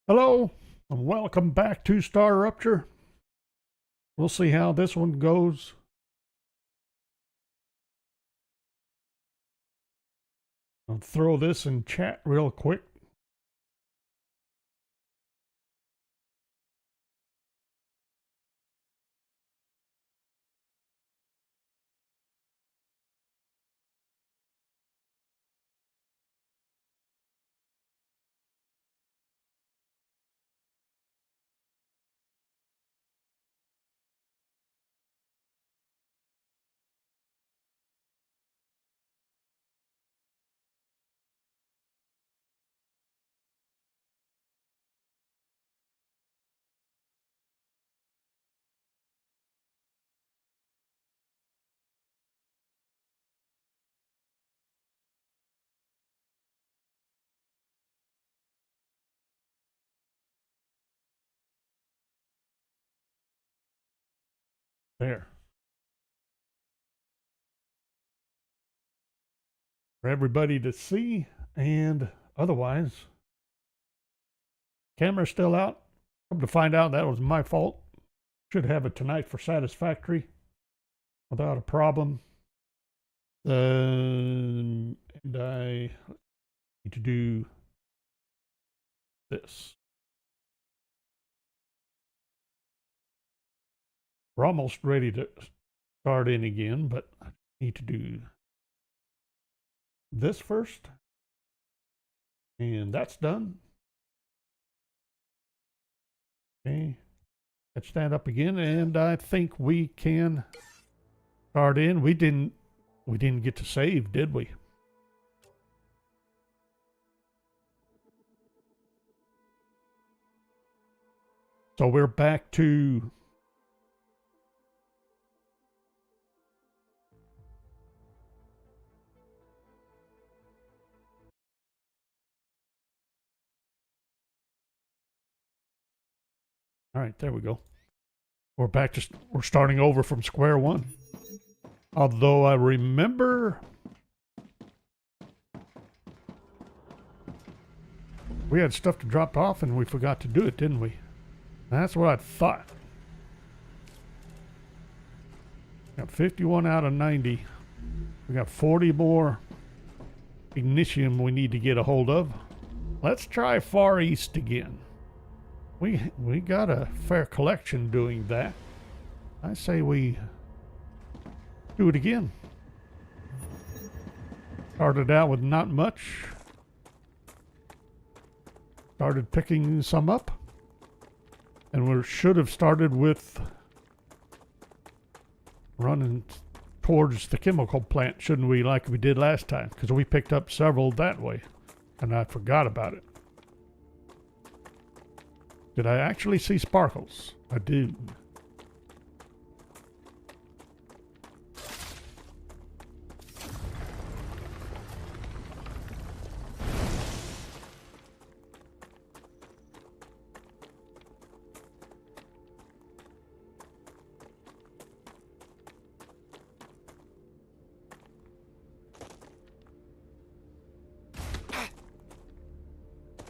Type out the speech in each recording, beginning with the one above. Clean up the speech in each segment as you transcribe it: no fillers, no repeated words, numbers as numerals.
Hello, and welcome back to StarRupture. We'll see how this one goes. I'll throw this in chat real quick. There. For everybody to see, and otherwise, camera's still out. Come to find out that was my fault. Should have it tonight for Satisfactory without a problem. And I need to do this. We're almost ready to start in again, but I need to do this first. And that's done. Okay. Let's stand up again, and I think we can start in. We didn't get to save, did we? So we're back to all right, there we go. We're back to we're starting over from square one. Although I remember we had stuff to drop off and we forgot to do it, didn't we? That's what I thought. Got 51 out of 90. We got 40 more ignition we need to get a hold of. Let's try Far East again. We got a fair collection doing that. I say we do it again. Started out with not much. Started picking some up. And we should have started with running towards the chemical plant, shouldn't we, like we did last time? Because we picked up several that way. And I forgot about it. Did I actually see sparkles? I do.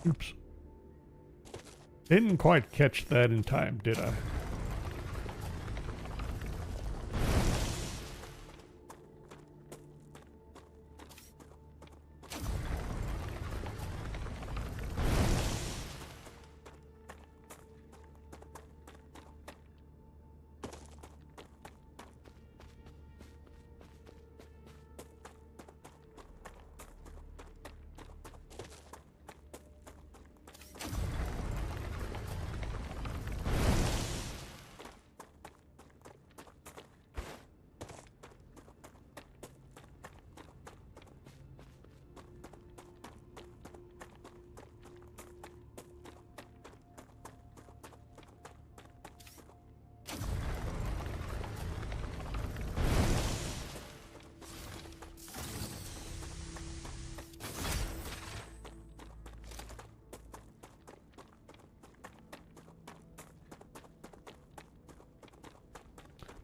Oops. Didn't quite catch that in time, did I?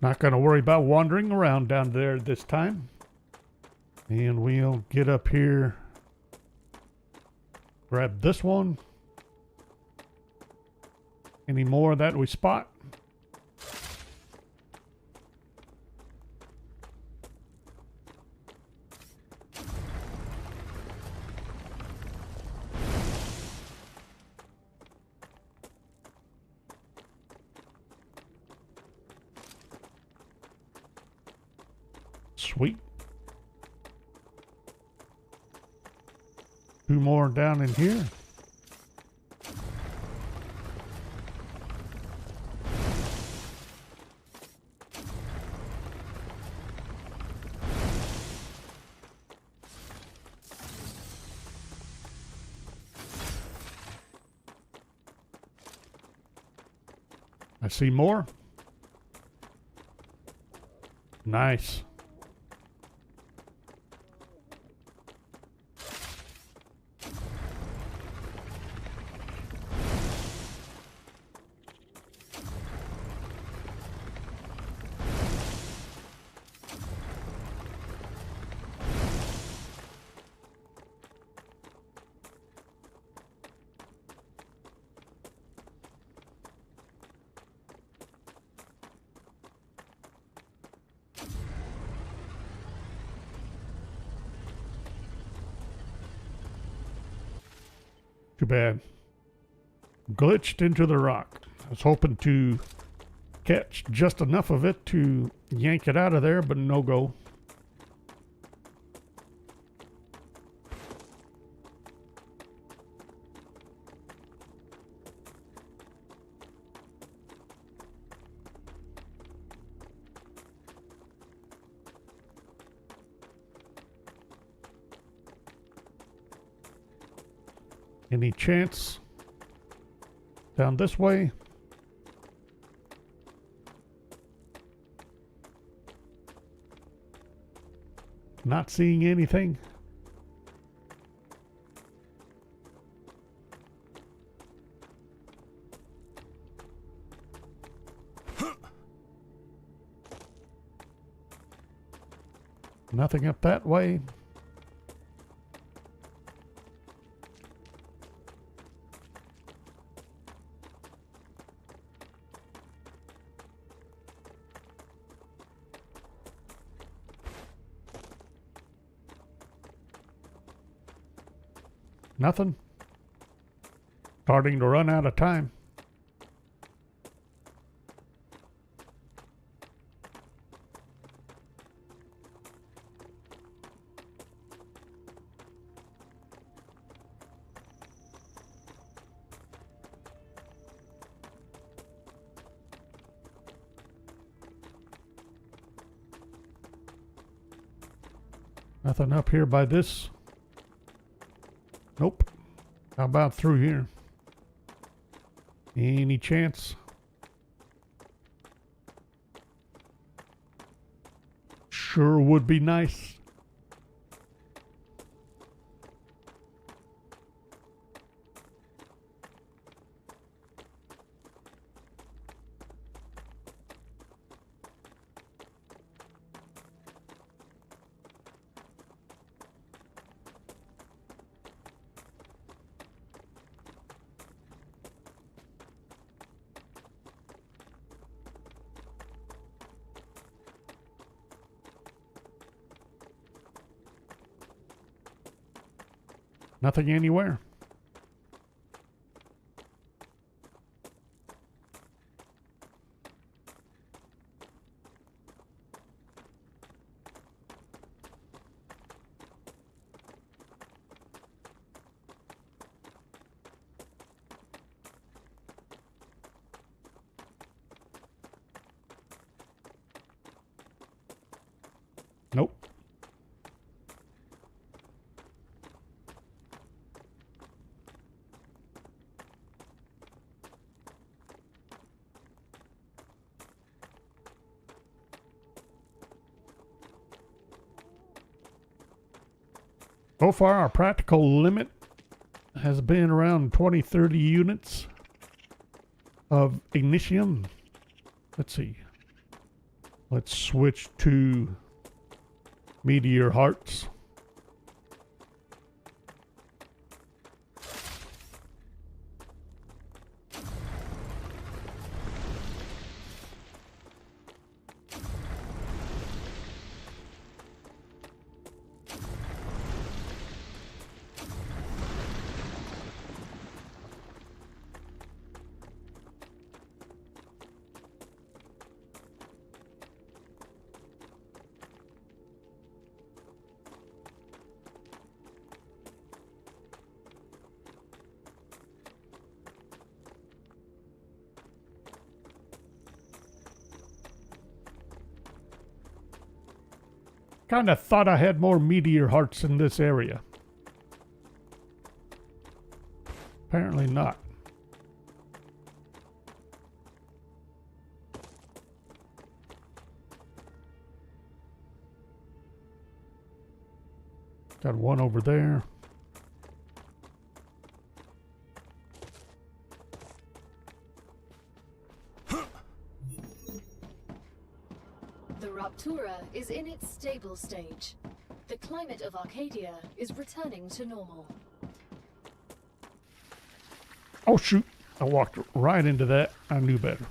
Not going to worry about wandering around down there this time. And we'll get up here. Grab this one. Any more that we spot? Sweet. Two more down in here. I see more. Nice. Too bad. Glitched into the rock. I was hoping to catch just enough of it to yank it out of there, but no go. Any chance down this way? Not seeing anything. Nothing up that way. Nothing. Starting to run out of time. Nothing up here by this. Nope. How about through here? Any chance? Sure would be nice. Nothing anywhere. Nope. So far, our practical limit has been around 20-30 units of ignition. Let's see. Let's switch to meteor hearts. kind of thought I had more meteor hearts in this area. Apparently not. Got one over there. The Raptura is in its stable stage. The climate of Arcadia is returning to normal. Oh shoot, I walked right into that. I knew better.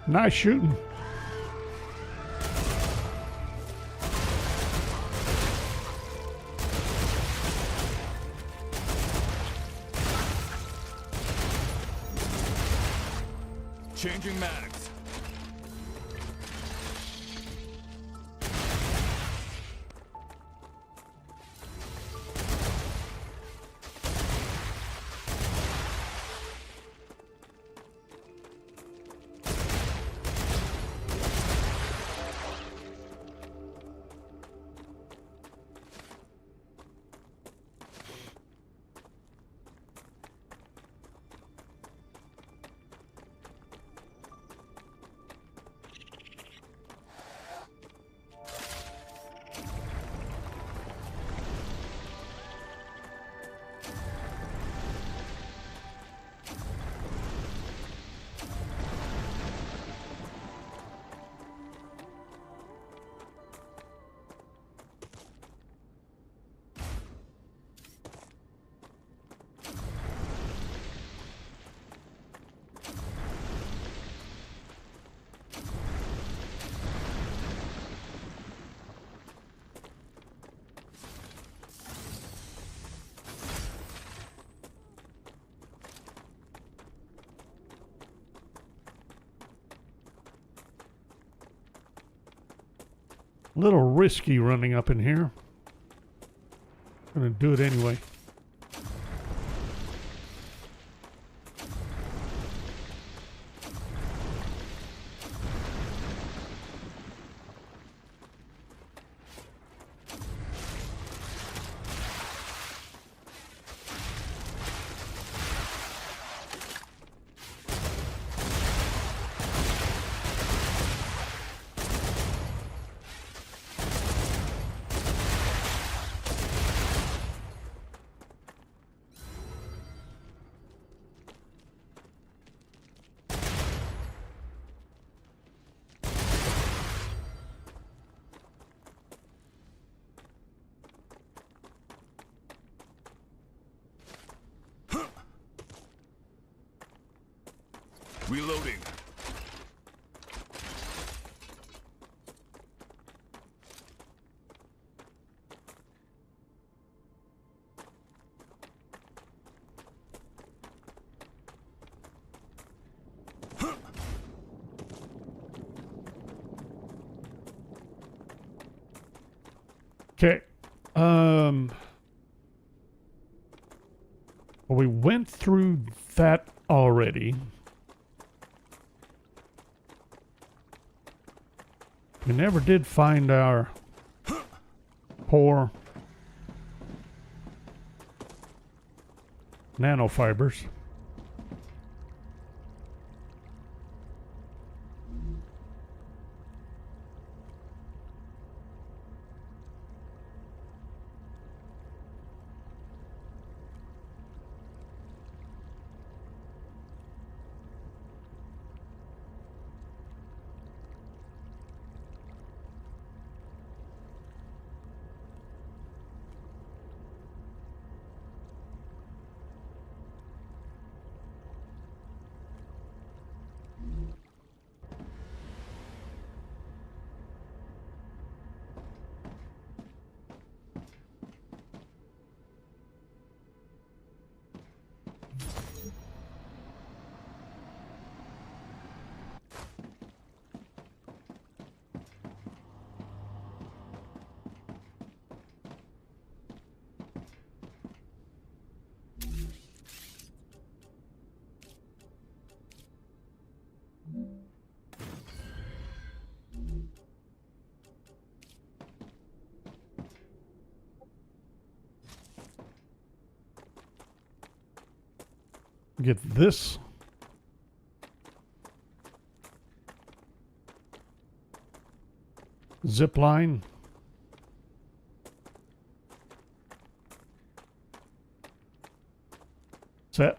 Nice shooting. Changing mags. A little risky running up in here. Gonna do it anyway. Reloading. Okay. Well, we went through that already. We never did find our poor nanofibers. Get this. Zip line. Set.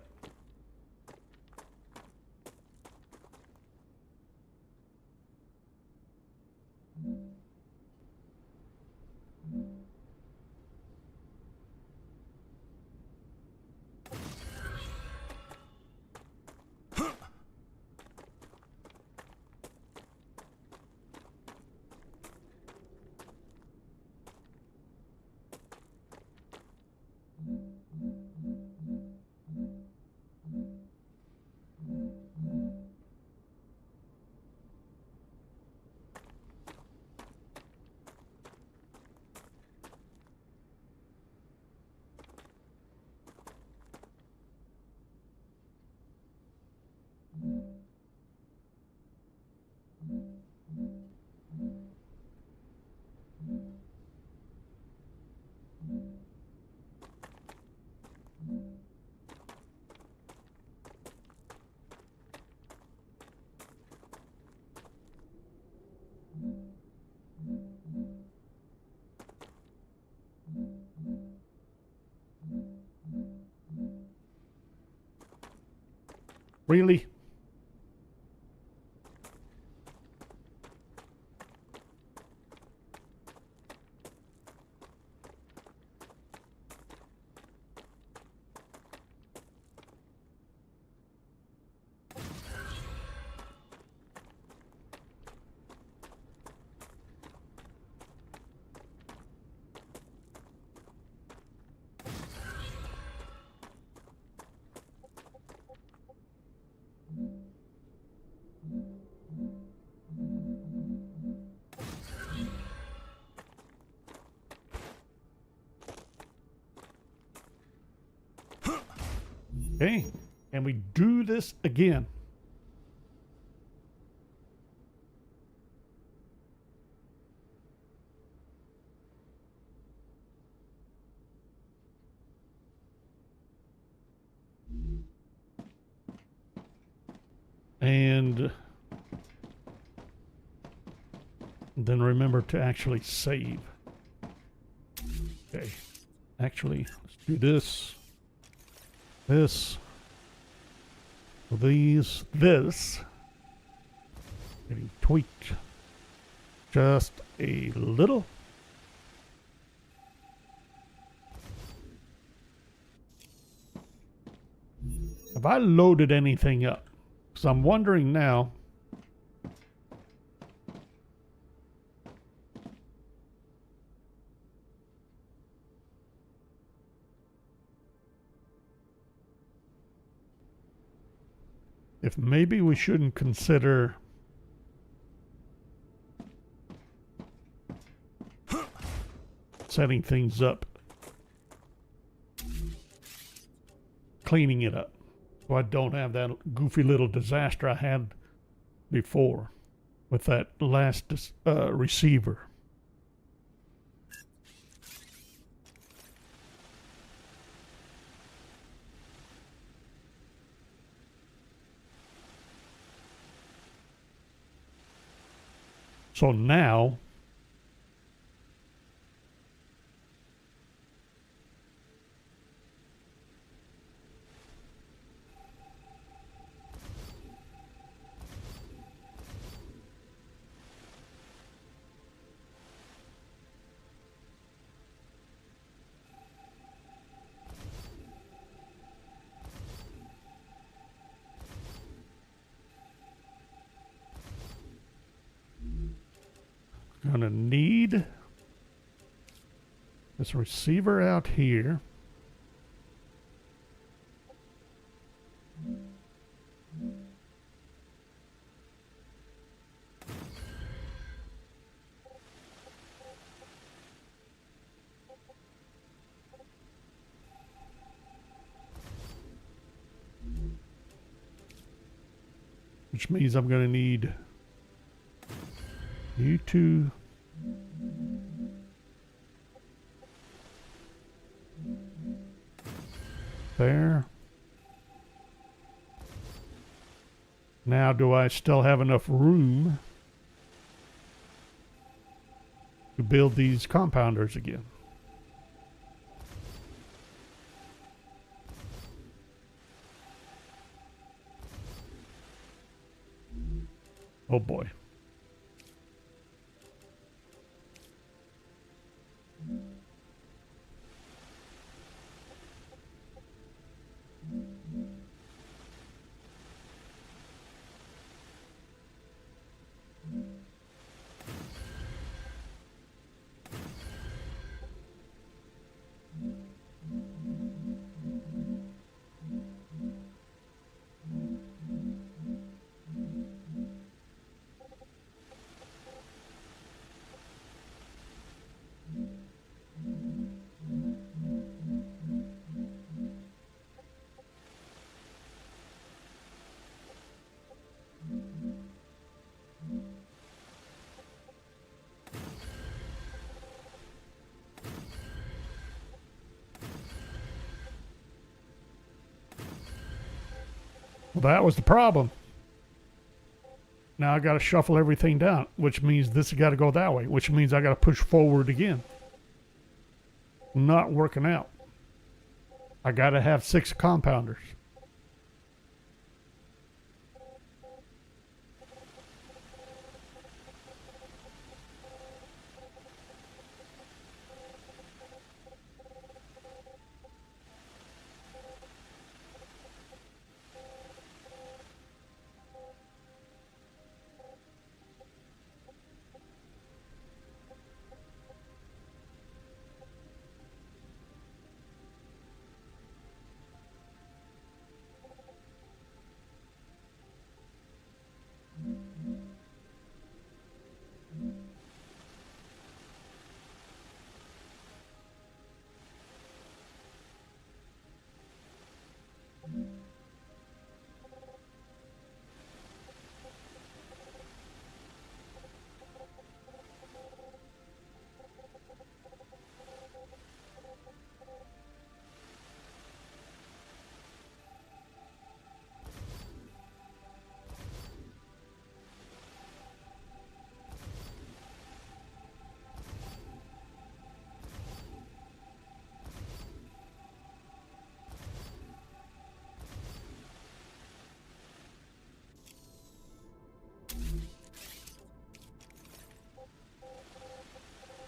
Really? Okay, and we do this again. And then remember to actually save. Okay, actually, let's do this. This, these, this, getting tweaked just a little. Have I loaded anything up? Because I'm wondering now. If maybe we shouldn't consider setting things up, cleaning it up, so I don't have that goofy little disaster I had before with that last receiver. So now gonna need this receiver out here. Which means I'm gonna need you two there. Now, do I still have enough room to build these compounders again? Oh boy. Well, that was the problem. Now I got to shuffle everything down, which means this has got to go that way, which means I got to push forward again. Not working out. I got to have 6 compounders.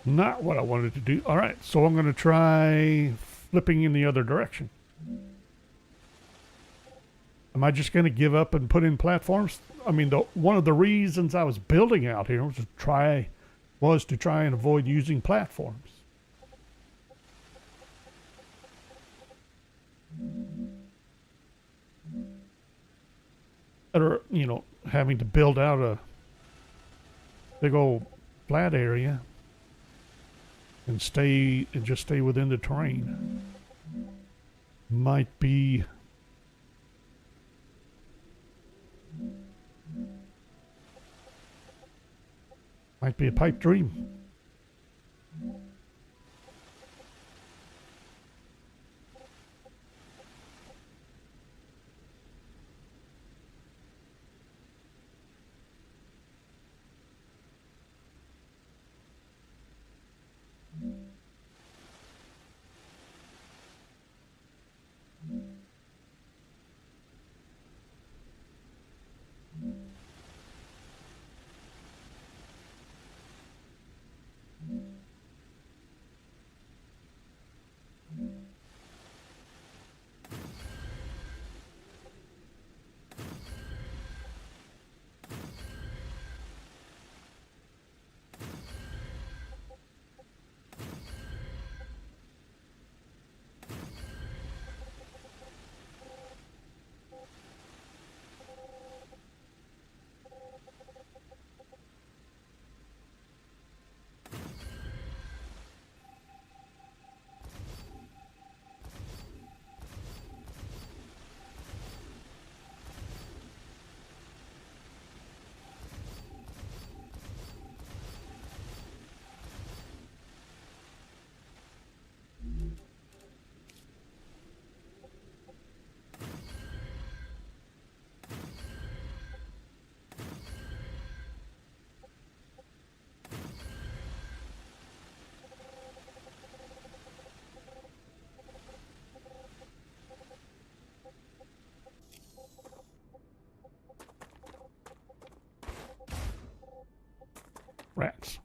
Not what I wanted to do. All right, so I'm going to try flipping in the other direction. Am I just going to give up and put in platforms? I mean, one of the reasons I was building out here was to try and avoid using platforms. Or, you know, having to build out a big old flat area and just stay within the terrain might be a pipe dream. Rats.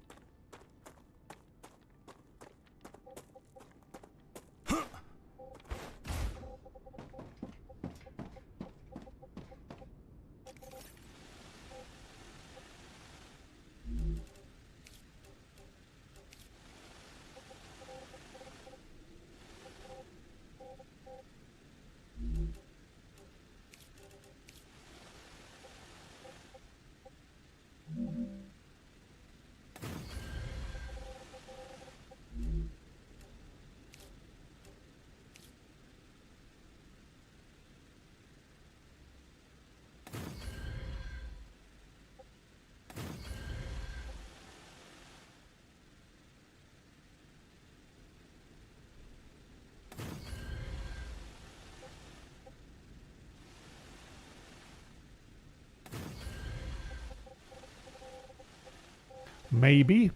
Maybe.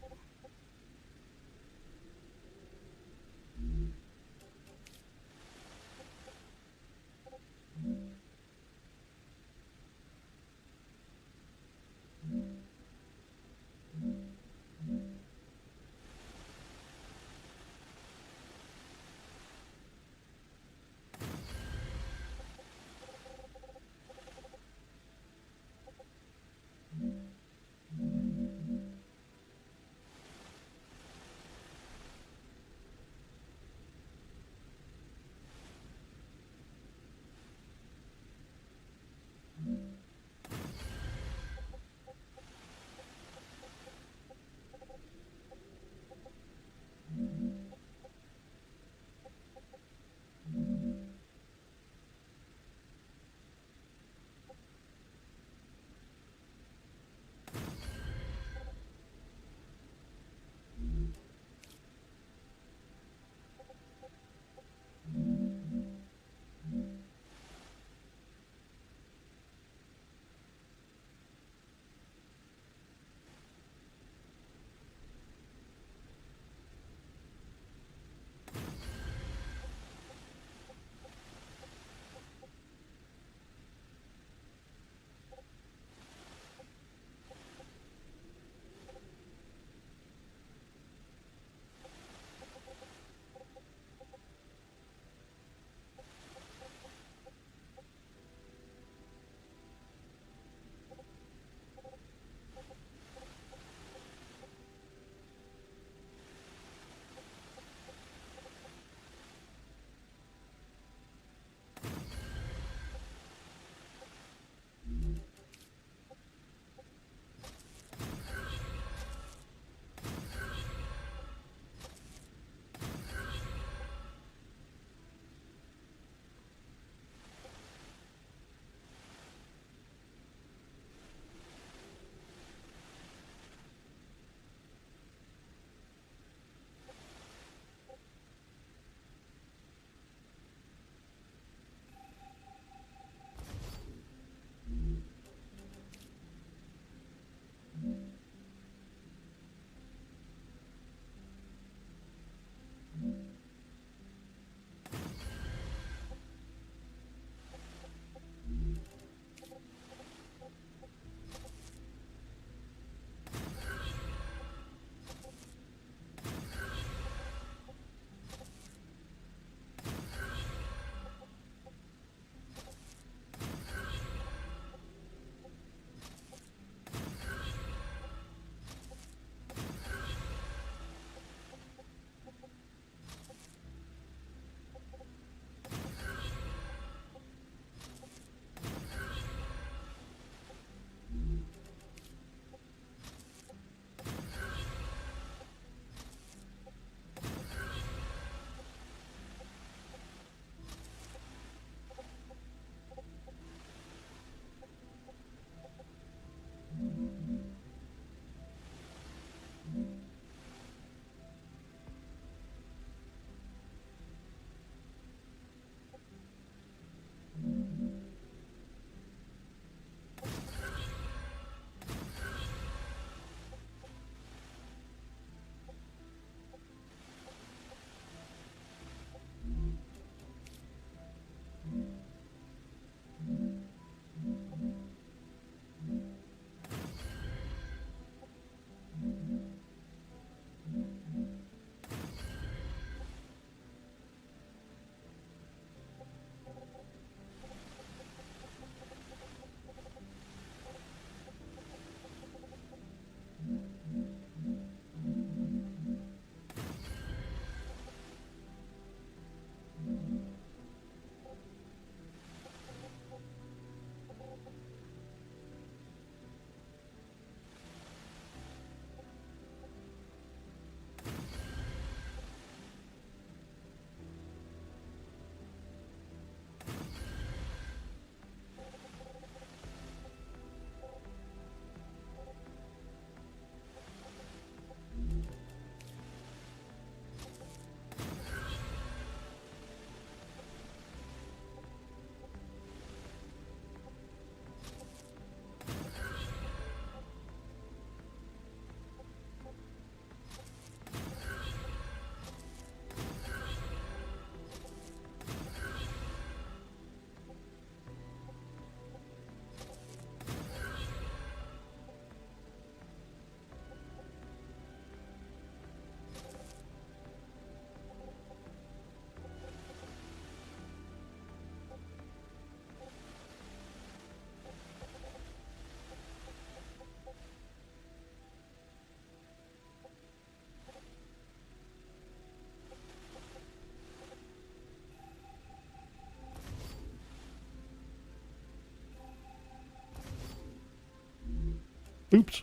Oops.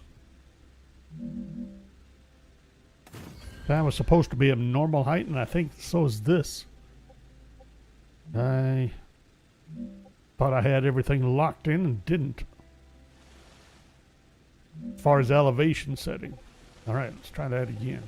That was supposed to be a normal height, and I think so is this. I thought I had everything locked in and didn't. As far as elevation setting. Alright, let's try that again.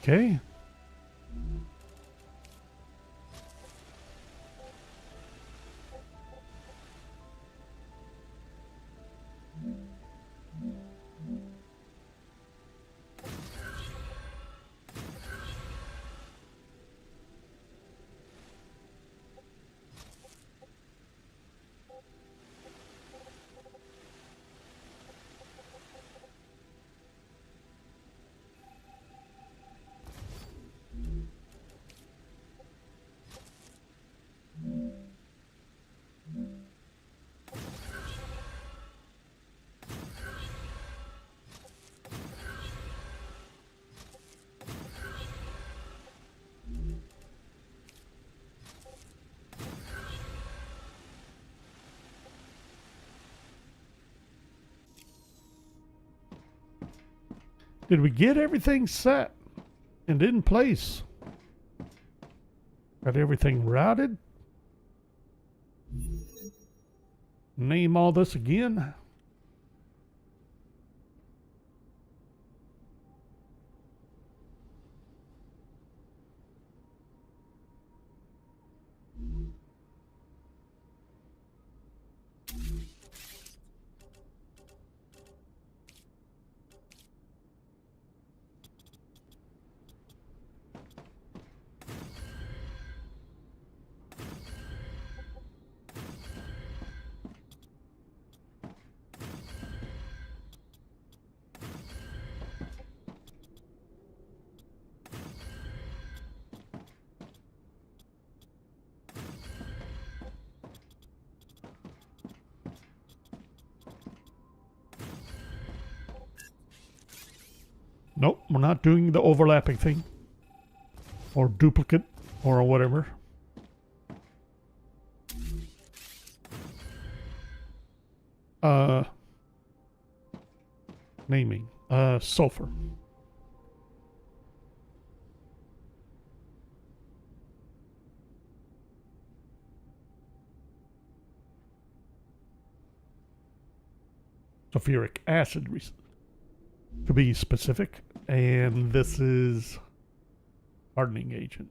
Okay. Did we get everything set and in place? Got everything routed? Name all this again? Nope, we're not doing the overlapping thing. Or duplicate, or whatever. Naming. Sulfur. Sulfuric acid, to be specific. And this is hardening agent.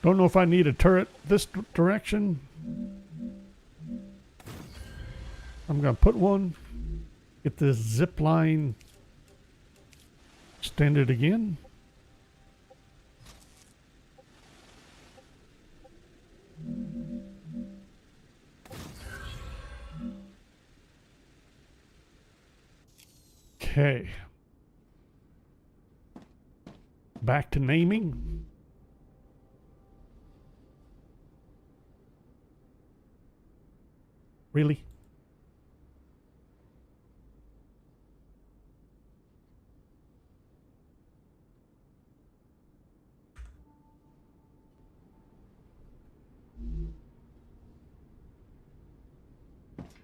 Don't know if I need a turret this direction. I'm going to put one. Get this zip line extended again. Okay. Back to naming. Really?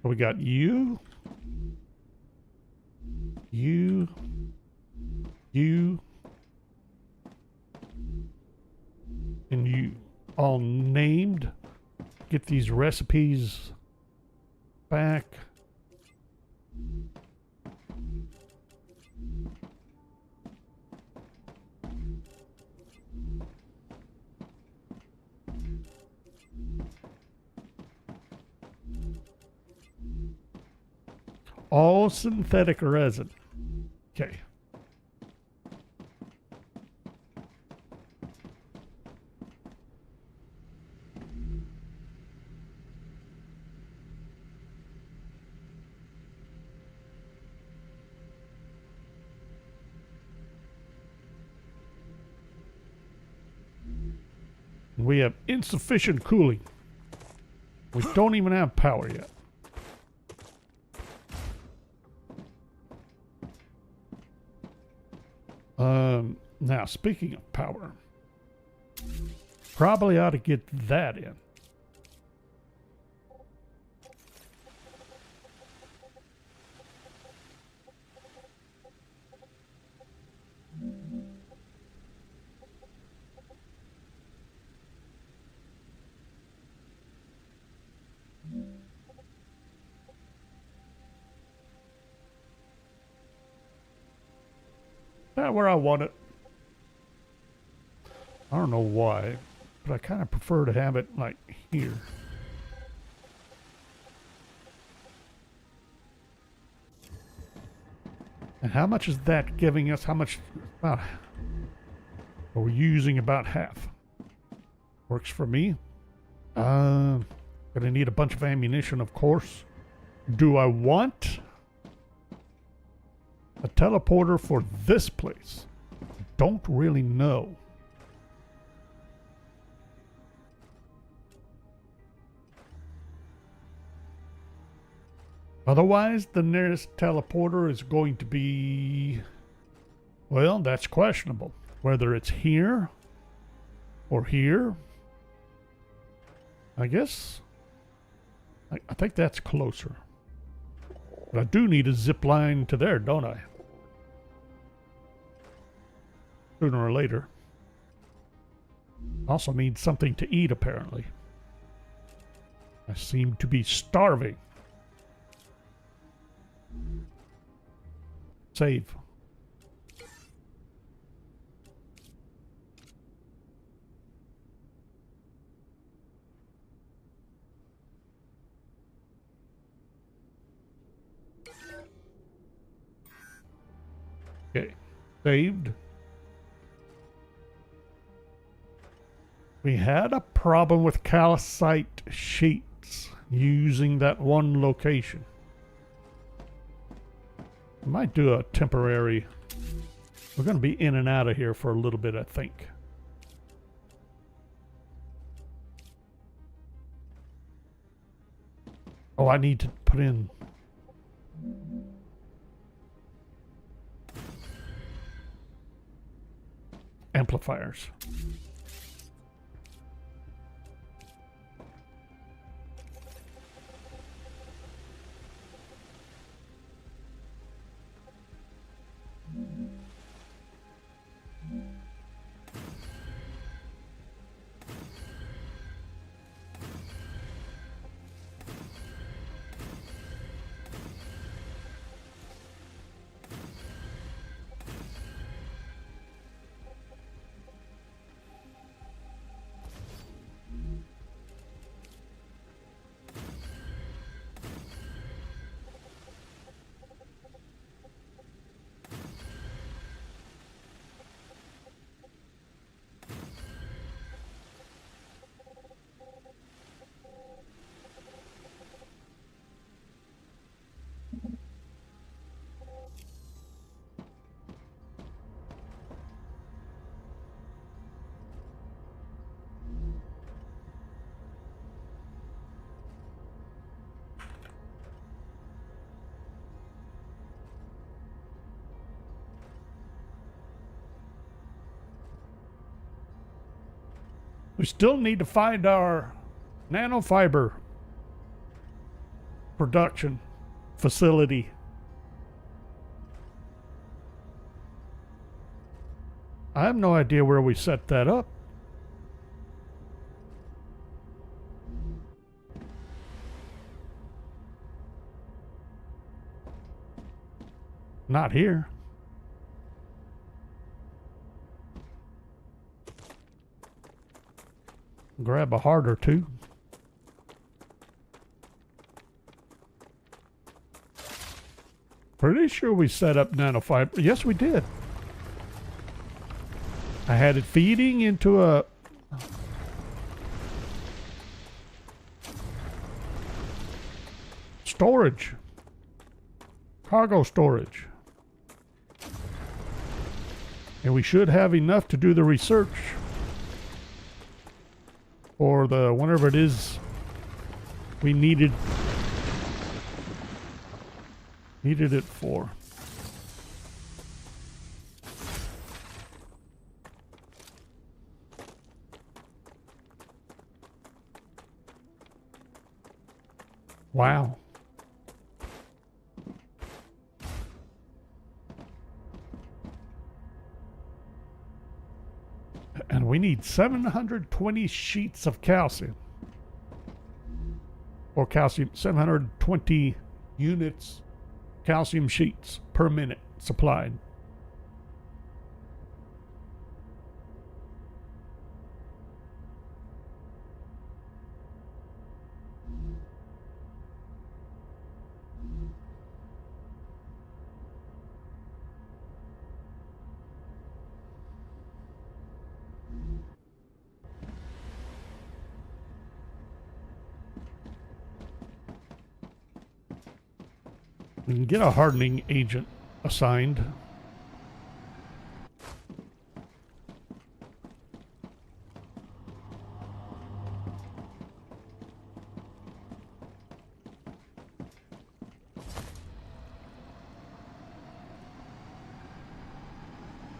We got you, you, and you, all named. Get these recipes back. All synthetic resin. Okay. We have insufficient cooling. We don't even have power yet. Now, speaking of power, probably ought to get that in. Not where I want it. I don't know why, but I kind of prefer to have it like here. And how much is that giving us? How much? We're using about half. Works for me. Gonna need a bunch of ammunition, of course. Do I want a teleporter for this place? Don't really know. Otherwise, the nearest teleporter is going to be, well, that's questionable. Whether it's here or here. I guess. I think that's closer. But I do need a zip line to there, don't I? Sooner or later. Also need something to eat, apparently. I seem to be starving. Save. Okay. Saved. We had a problem with calcite sheets using that one location. I might do a temporary. We're going to be in and out of here for a little bit, I think. Oh, I need to put in amplifiers. We still need to find our nanofiber production facility. I have no idea where we set that up. Not here. Grab a heart or two. Pretty sure we set up nanofiber. Yes, we did. I had it feeding into a storage. Cargo storage. And we should have enough to do the research. Or the whatever it is we needed it for. Wow. And we need 720 sheets of calcium. Or calcium, 720 units calcium sheets per minute supplied. We can get a hardening agent assigned.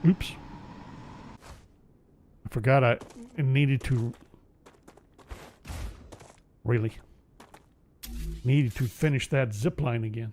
Oops. I forgot I needed to... Really? Needed to finish that zip line again.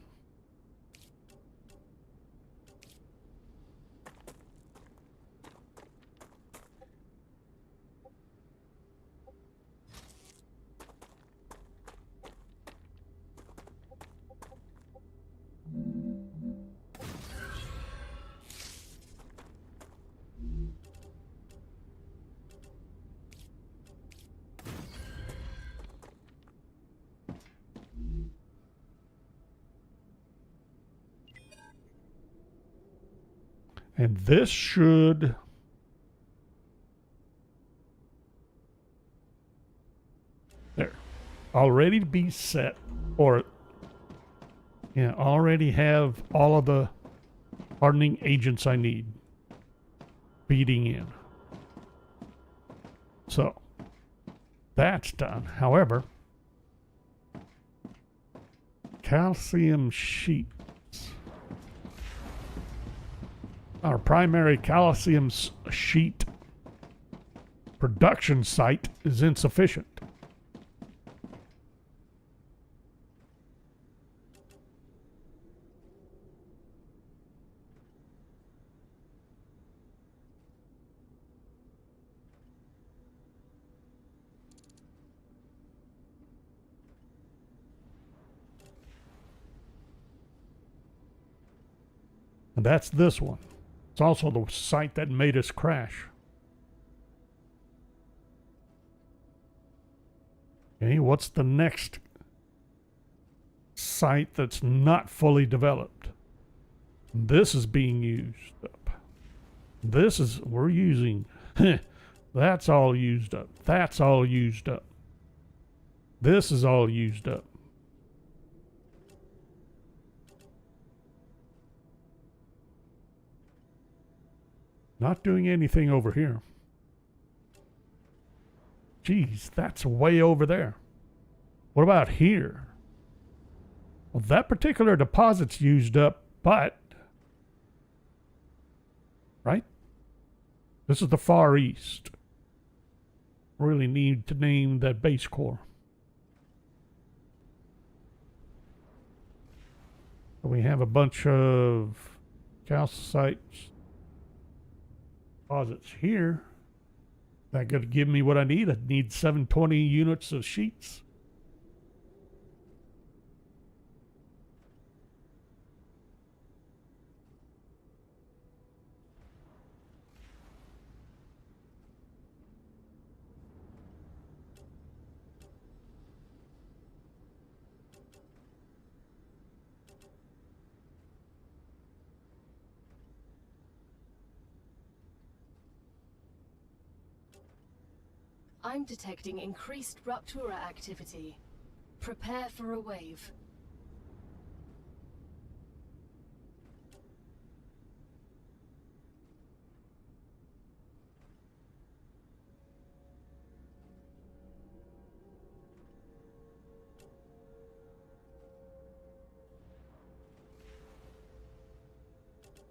And this should there already be set, or yeah, already have all of the hardening agents I need feeding in. So that's done. However, calcium sheet. Our primary calcium sheet production site is insufficient. And that's this one. It's also the site that made us crash. Okay, what's the next site that's not fully developed? This is being used up. This is, we're using, that's all used up. That's all used up. This is all used up. Not doing anything over here. Geez, that's way over there. What about here? Well, that particular deposit's used up, but... Right? This is the Far East. really need to name that base core. We have a bunch of calcite deposits here. That could give me what I need. I need 720 units of sheets. I'm detecting increased Ruptura activity. Prepare for a wave.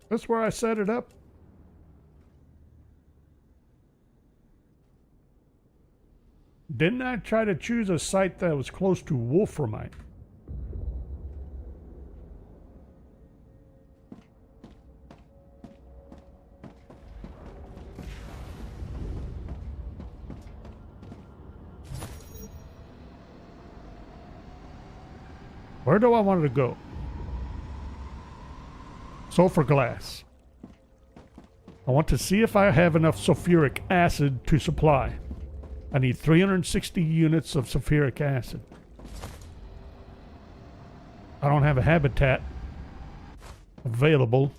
That's where I set it up. Didn't I try to choose a site that was close to wolframite? Where do I want it to go? Sulfur glass. I want to see if I have enough sulfuric acid to supply. I need 360 units of sulfuric acid. I don't have a habitat available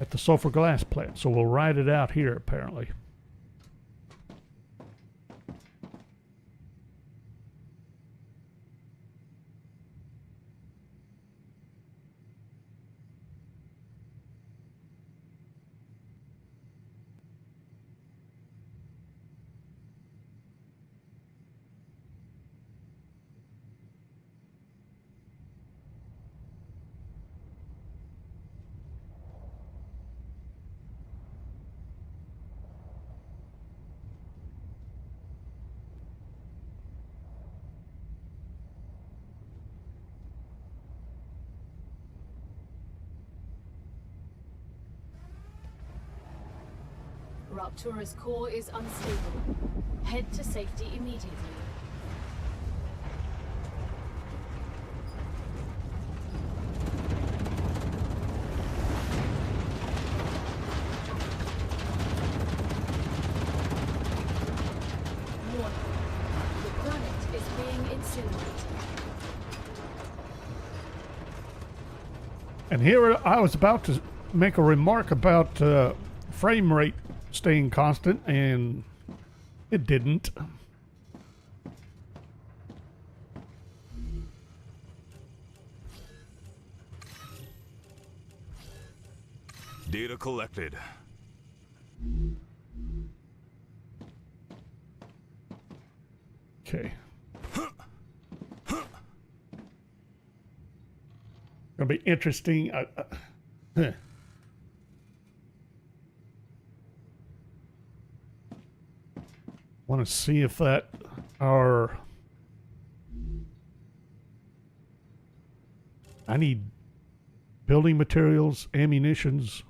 at the sulfur glass plant, so we'll ride it out here apparently. Ruptura's core is unstable. Head to safety immediately. Warning. The planet is being incinerated. And here I was about to make a remark about frame rate staying constant, and it didn't. Data collected. Okay. Gonna be interesting. Want to see if that our I need building materials, ammunitions.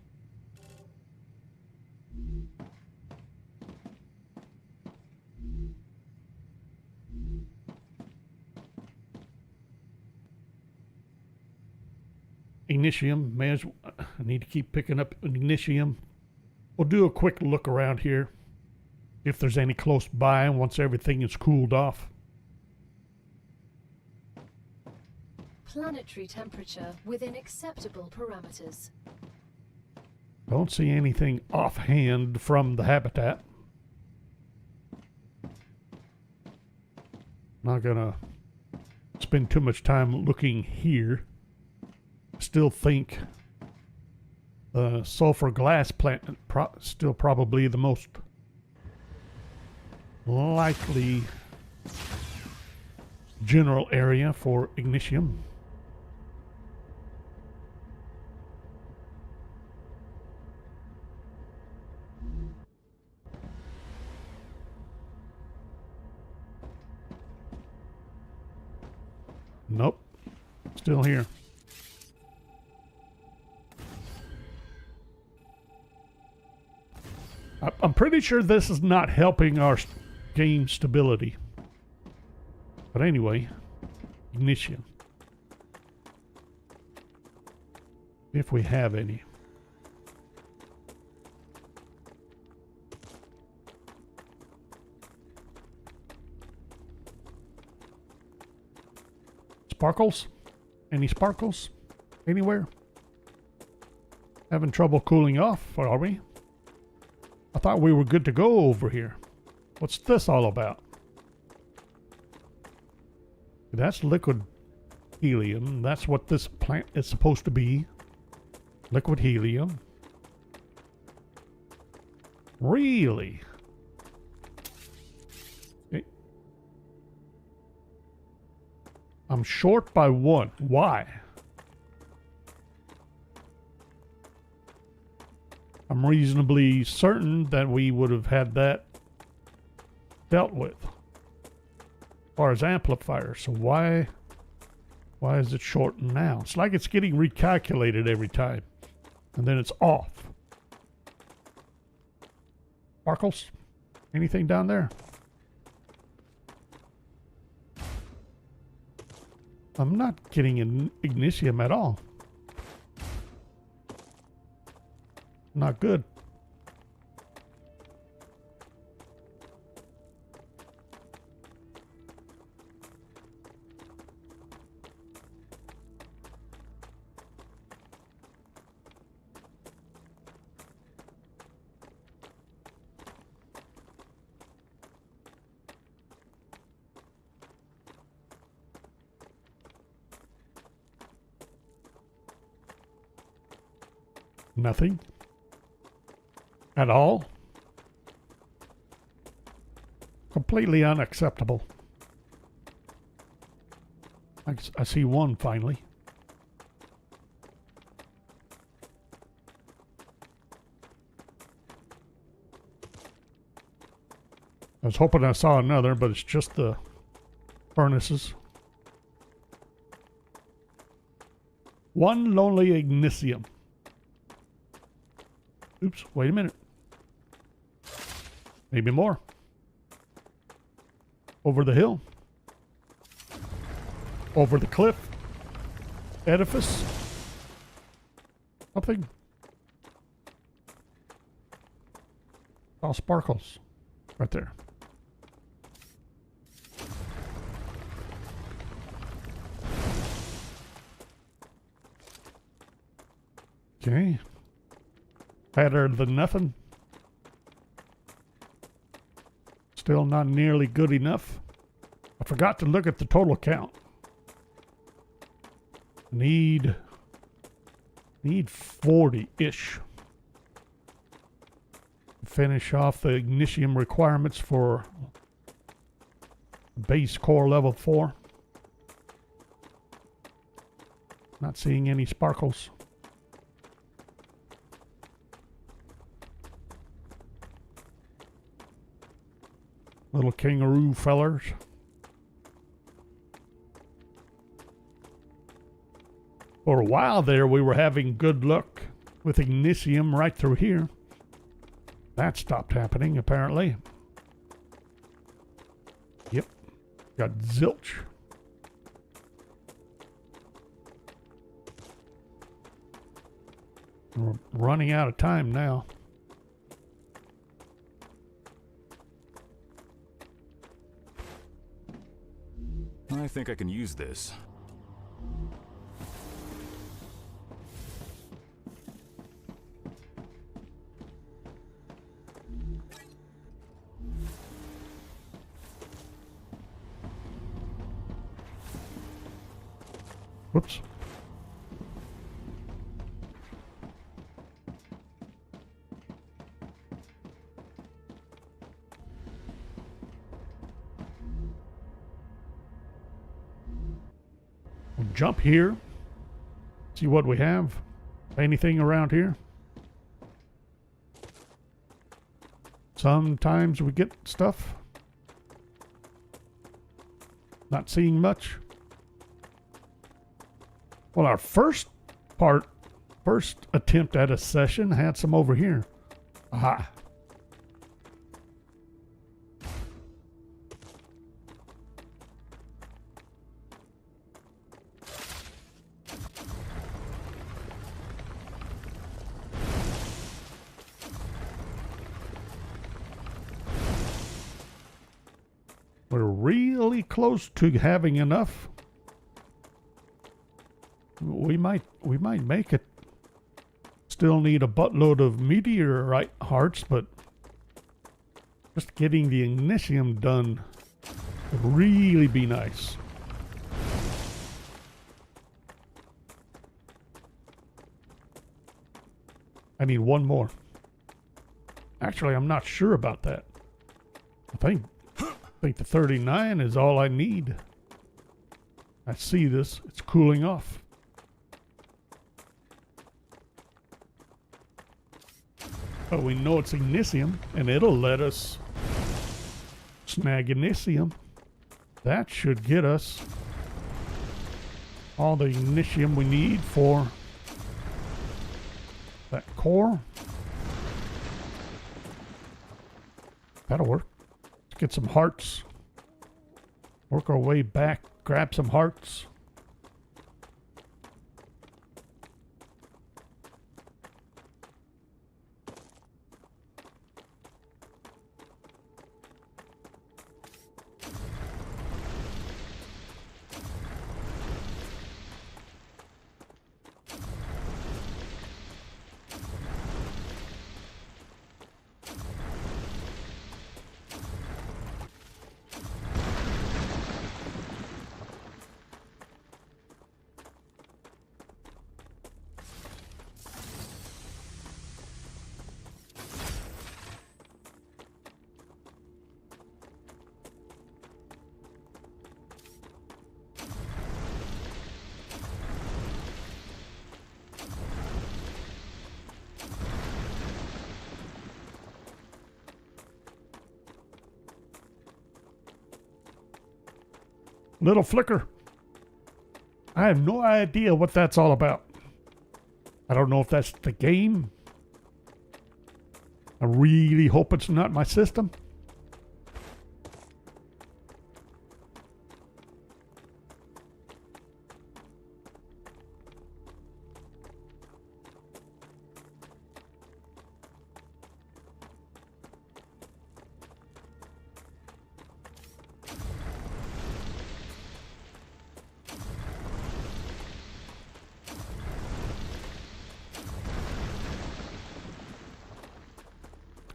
Ignitium, I need to keep picking up ignitium. We'll do a quick look around here, if there's any close by once everything is cooled off. Planetary temperature within acceptable parameters. Don't see anything offhand from the habitat. Not gonna spend too much time looking here. Still think the sulfur glass plant still probably the most likely general area for ignitium. Nope. Still here. I'm pretty sure this is not helping our game stability. But anyway, ignition. If we have any. Sparkles? Any sparkles? Anywhere? Having trouble cooling off, are we? I thought we were good to go over here. What's this all about? That's liquid helium. That's what this plant is supposed to be. Liquid helium. Really? Okay. I'm short by 1. Why? I'm reasonably certain that we would have had that dealt with. As far as amplifiers. So why is it shortened now? It's like it's getting recalculated every time. And then it's off. Sparkles? Anything down there? I'm not getting an ignitium at all. Not good. Nothing. At all. Completely unacceptable. I see one finally. I was hoping I saw another, but it's just the furnaces. One lonely ignitium. Oops, wait a minute. Maybe more. Over the hill. Over the cliff. Edifice. Something. All sparkles. Right there. Okay. Better than nothing. Still not nearly good enough. I forgot to look at the total count. Need 40-ish. Finish off the ignitium requirements for base core level 4. Not seeing any sparkles. Little kangaroo fellers. For a while there, we were having good luck with ignitium right through here. That stopped happening, apparently. Yep. Got zilch. We're running out of time now. I think I can use this. Whoops. We'll jump here. See what we have. Anything around here? Sometimes we get stuff. Not seeing much. Well, our first attempt at a session had some over here. Aha. We're really close to having enough. We might make it. Still need a buttload of meteorite hearts, but just getting the ignition done would really be nice. I need one more. Actually, I'm not sure about that. I think the 39 is all I need. I see this. It's cooling off. But we know it's ignisium, and it'll let us snag ignisium. That should get us all the ignisium we need for that core. That'll work. Let's get some hearts. Work our way back, grab some hearts. Little flicker. I have no idea what that's all about. I don't know if that's the game. I really hope it's not my system.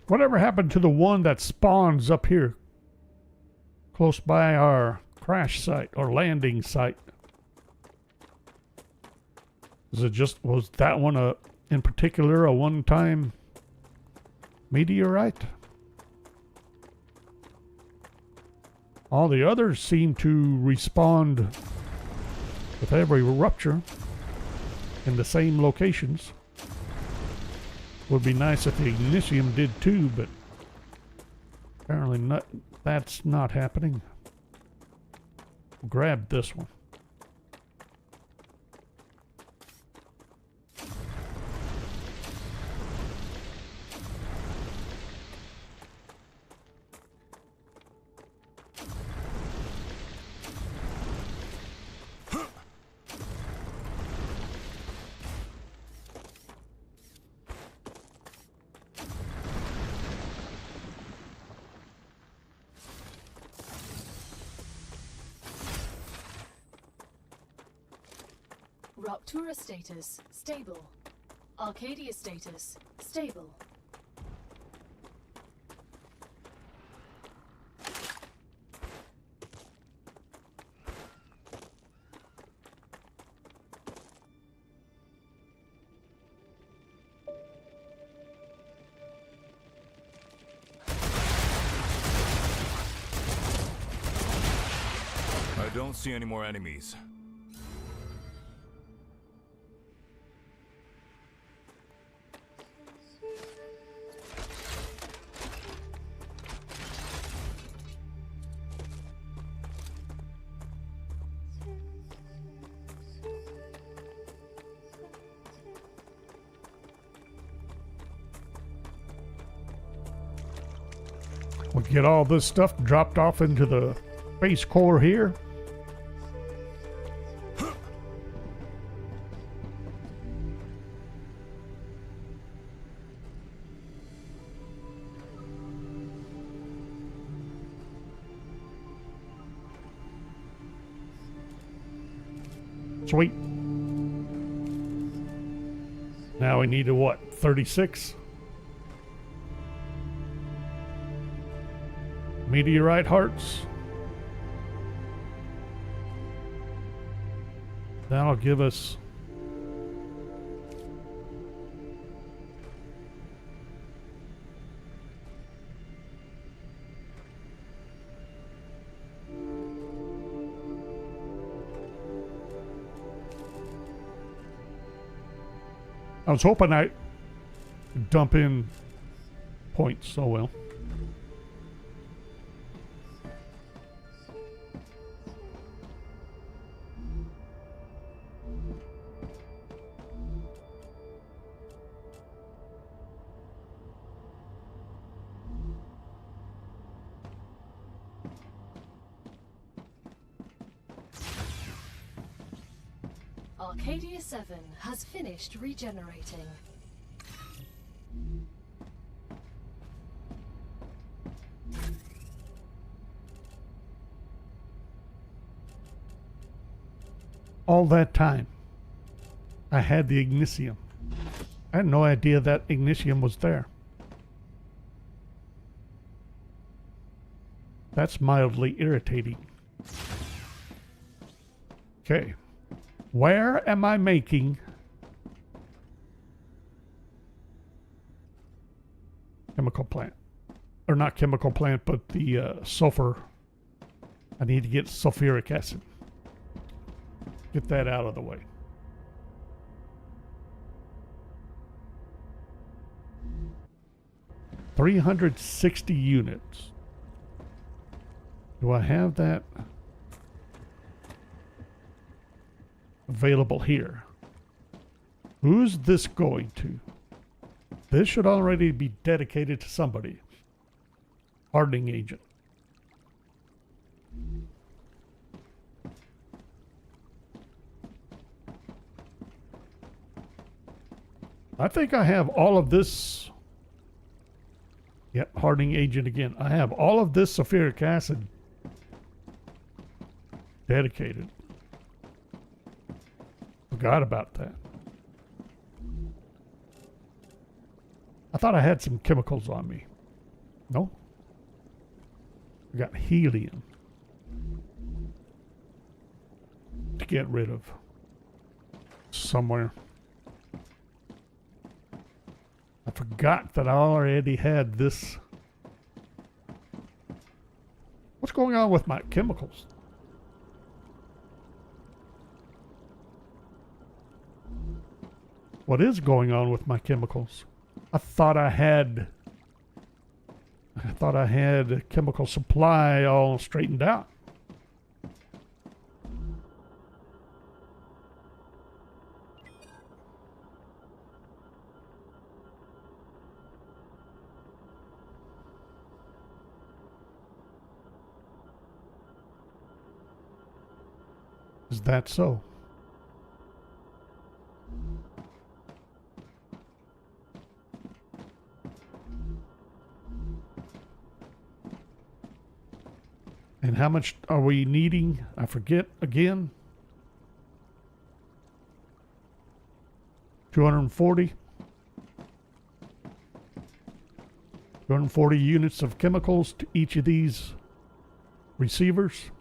Whatever happened to the one that spawns up here close by our crash site or landing site? Was that one in particular a one-time meteorite? All the others seem to respond with every rupture in the same locations. Would be nice if the ignisium did too, but apparently not. That's not happening. Grab this one. Raptura status, stable. Arcadia status, stable. I don't see any more enemies. We'll get all this stuff dropped off into the base core here. Sweet. Now we need a what? 36? Meteorite hearts. That'll give us I was hoping I dump in points. Oh well. Arcadia 7 has finished regenerating. All that time, I had the ignitium. I had no idea that ignitium was there. That's mildly irritating. Okay. Where am I making chemical plant? Or not chemical plant, but the sulfur. I need to get sulfuric acid. Get that out of the way. $360 units. Do I have that available here? Who's this going to? This should already be dedicated to somebody. Hardening agent. I think I have all of this. Yep, hardening agent again. I have all of this sulfuric acid dedicated. Forgot about that. I thought I had some chemicals on me. No? I got helium to get rid of somewhere. I forgot that I already had this. What's going on with my chemicals? What is going on with my chemicals? I thought I had a chemical supply all straightened out. Is that so? And how much are we needing? I forget again. 240. 240 units of chemicals to each of these receivers.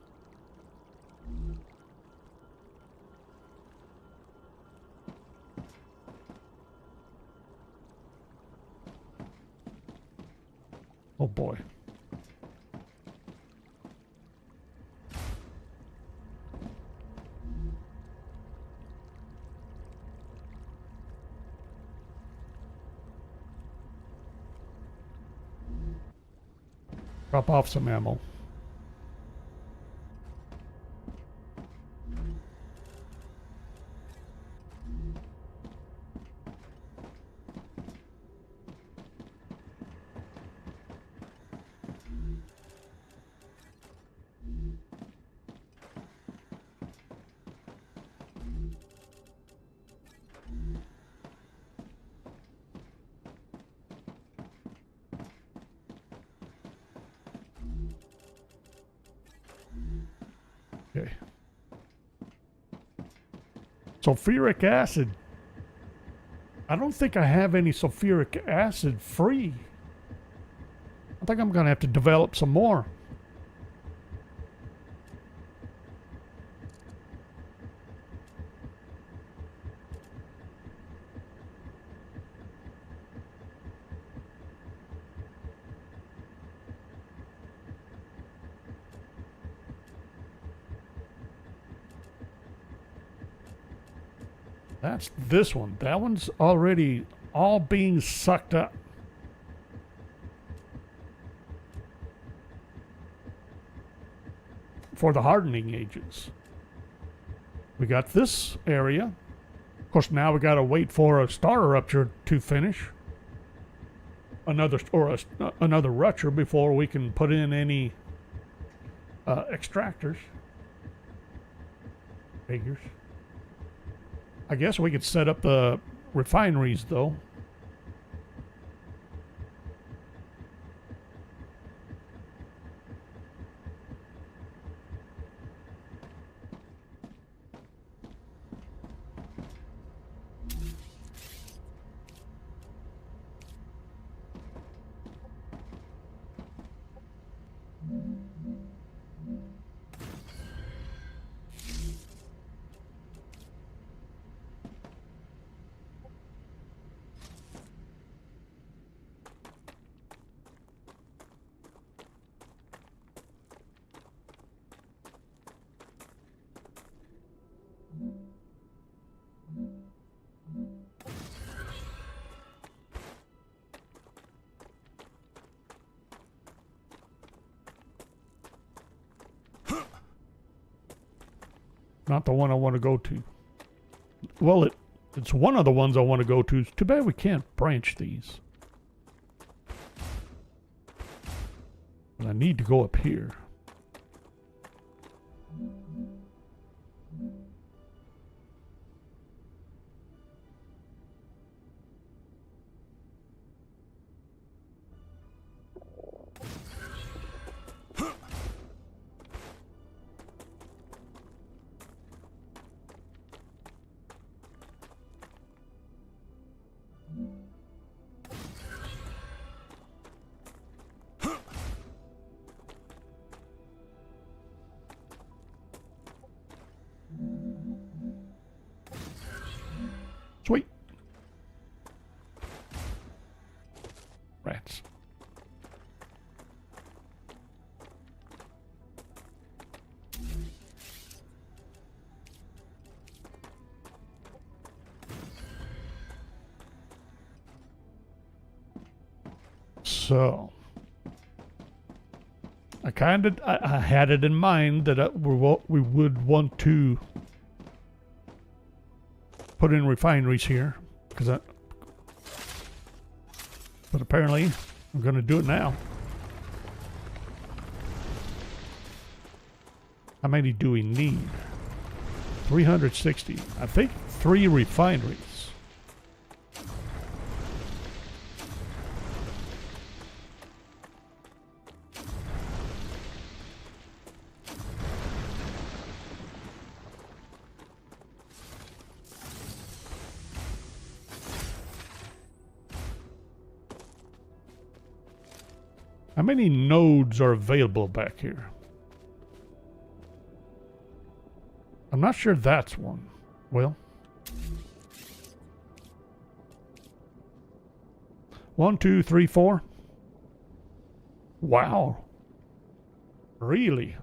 Oh boy. Drop off some ammo. Okay. Sulfuric acid. I don't think I have any sulfuric acid free. I think I'm gonna have to develop some more. That's this one. That one's already all being sucked up. For the hardening agents. We got this area. Of course, now we got to wait for a StarRupture to finish. Another rupture before we can put in any extractors. Figures. I guess we could set up the refineries, though. Not the one I want to go to. Well, it's one of the ones I want to go to. It's too bad we can't branch these. But I need to go up here. Sweet. Rats. So, I had it in mind that we would want to put in refineries here, but apparently I'm going to do it now. How many do we need? 360. I think 3 refineries. How many nodes are available back here? I'm not sure that's one. Well. 1, 2, 3, 4. Wow. Really?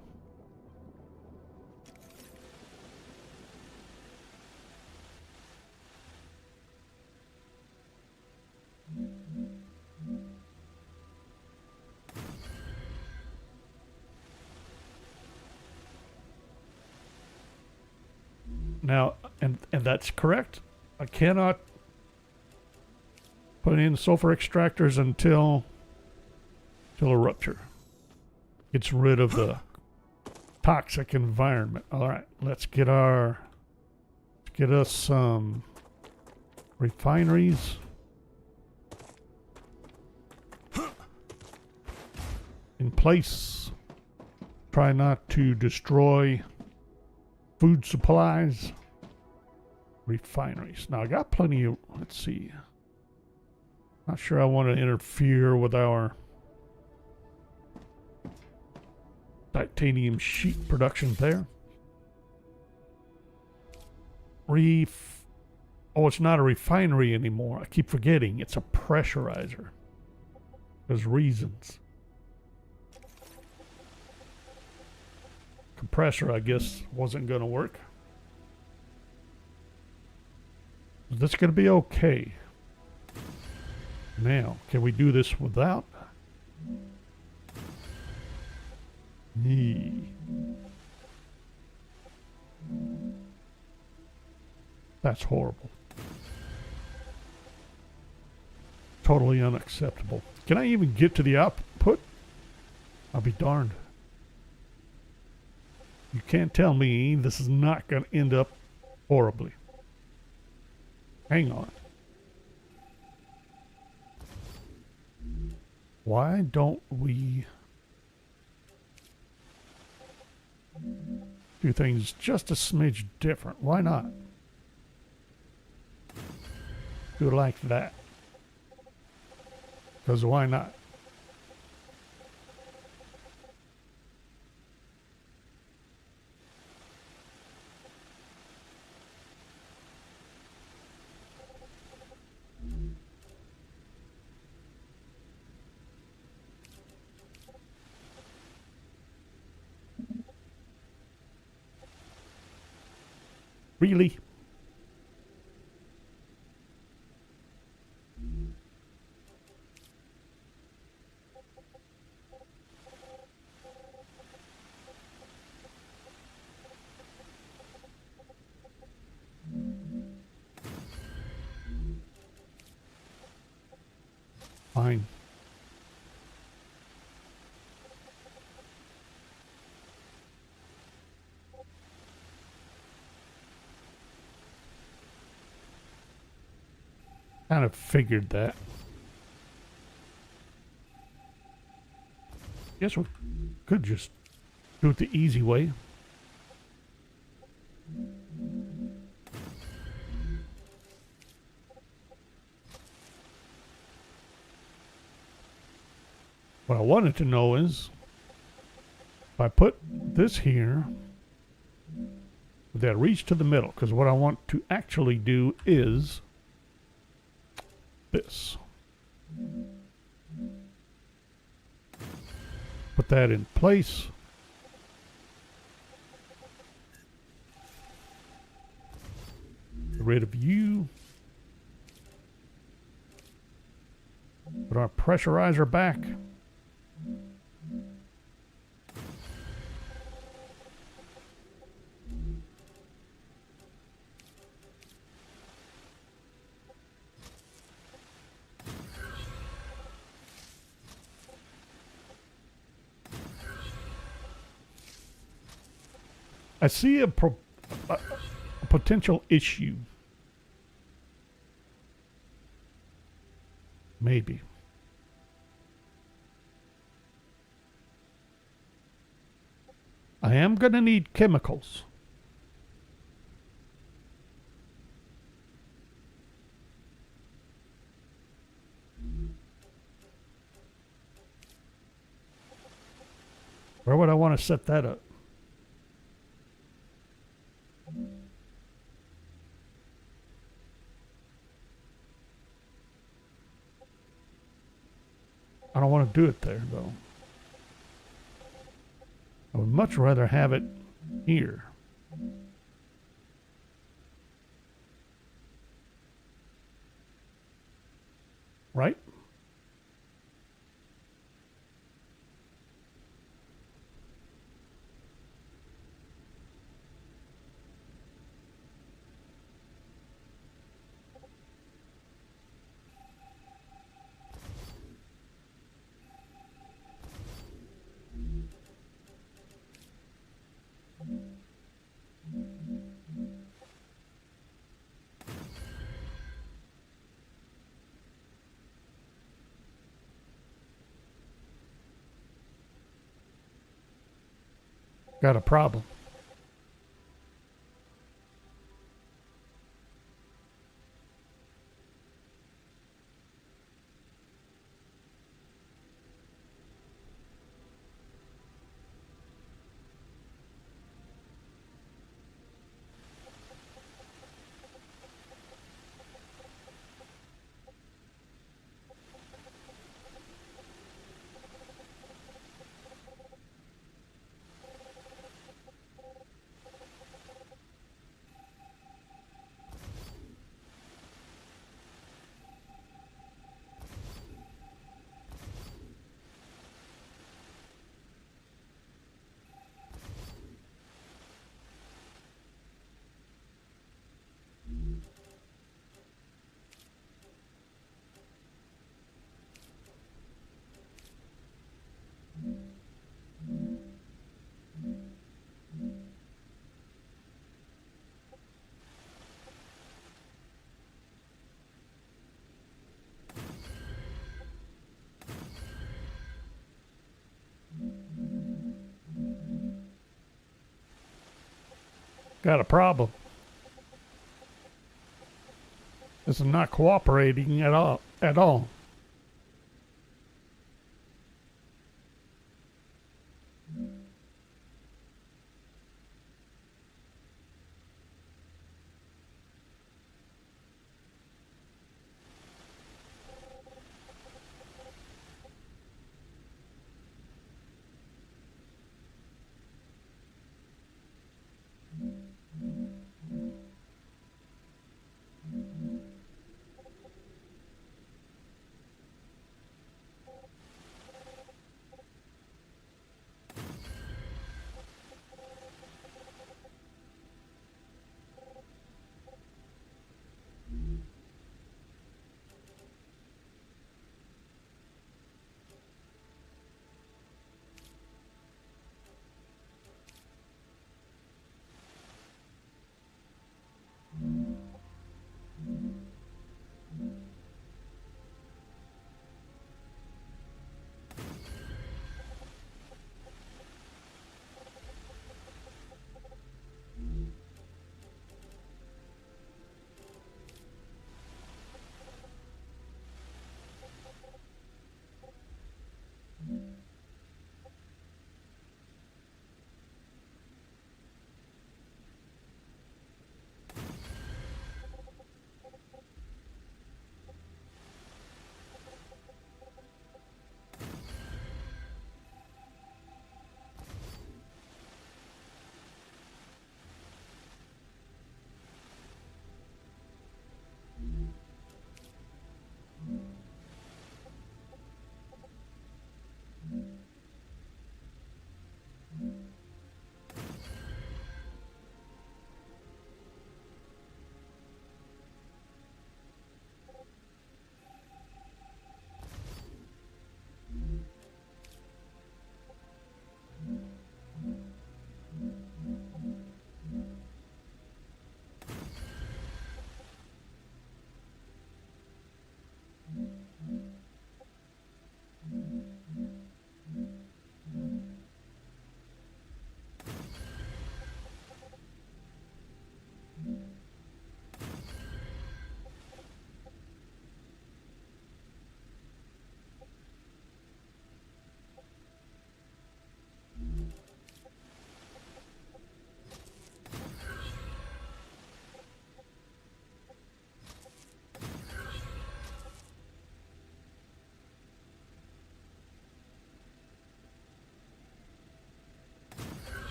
Now, and that's correct. I cannot put in sulfur extractors until a rupture gets rid of the toxic environment. All right, let's get us some refineries in place. Try not to destroy food supplies, refineries. Now I got plenty of, let's see. Not sure I want to interfere with our titanium sheet production there. Oh, it's not a refinery anymore. I keep forgetting. It's a pressurizer. There's reasons. Compressor, I guess, wasn't going to work. Is this going to be okay? Now, can we do this without? That's horrible. Totally unacceptable. Can I even get to the output? I'll be darned. You can't tell me this is not going to end up horribly. Hang on. Why don't we do things just a smidge different? Why not? Do it like that. Because why not? Really? Fine. Kind of figured that. Guess we could just do it the easy way. What I wanted to know is, if I put this here, would that reach to the middle? Because what I want to actually do is this. Put that in place. Get rid of you. Put our pressurizer back. I see a potential issue. Maybe. I am going to need chemicals. Where would I want to set that up? I don't want to do it there, though. I would much rather have it here. Right? Got a problem. Got a problem. This is not cooperating at all. At all.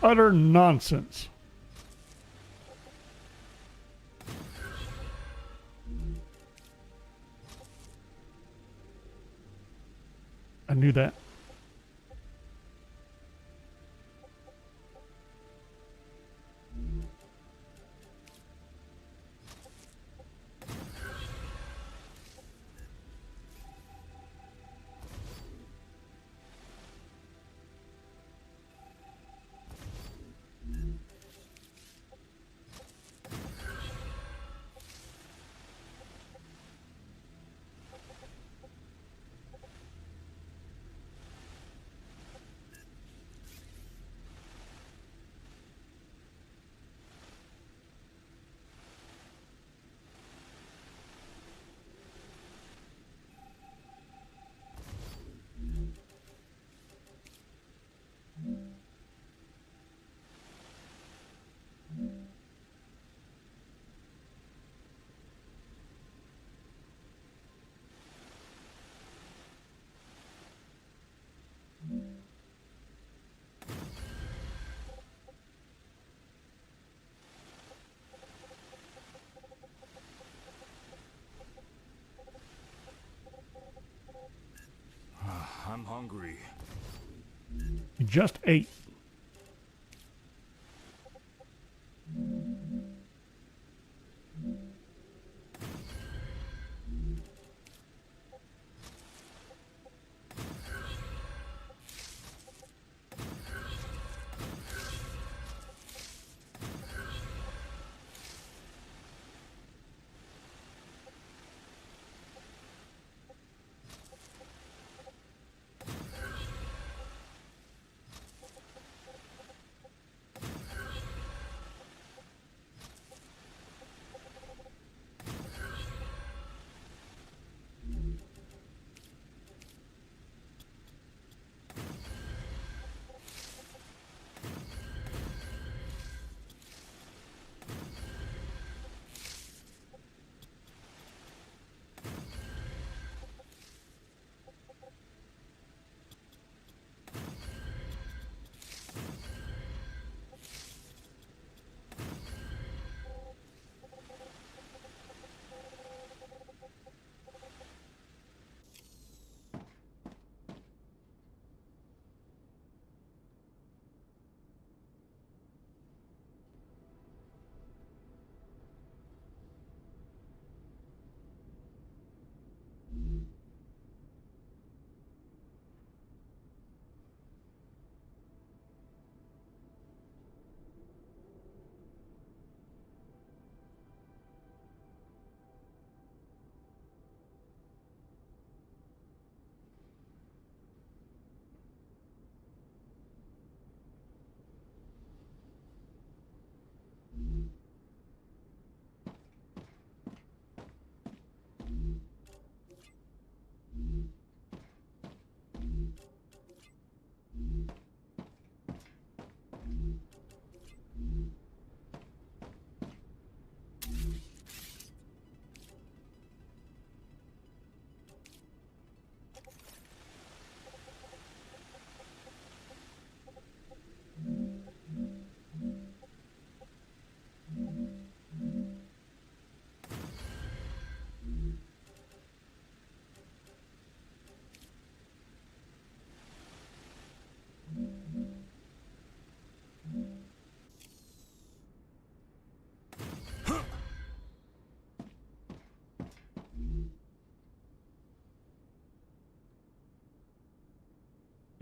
Utter nonsense. I knew that. hungry. You just ate.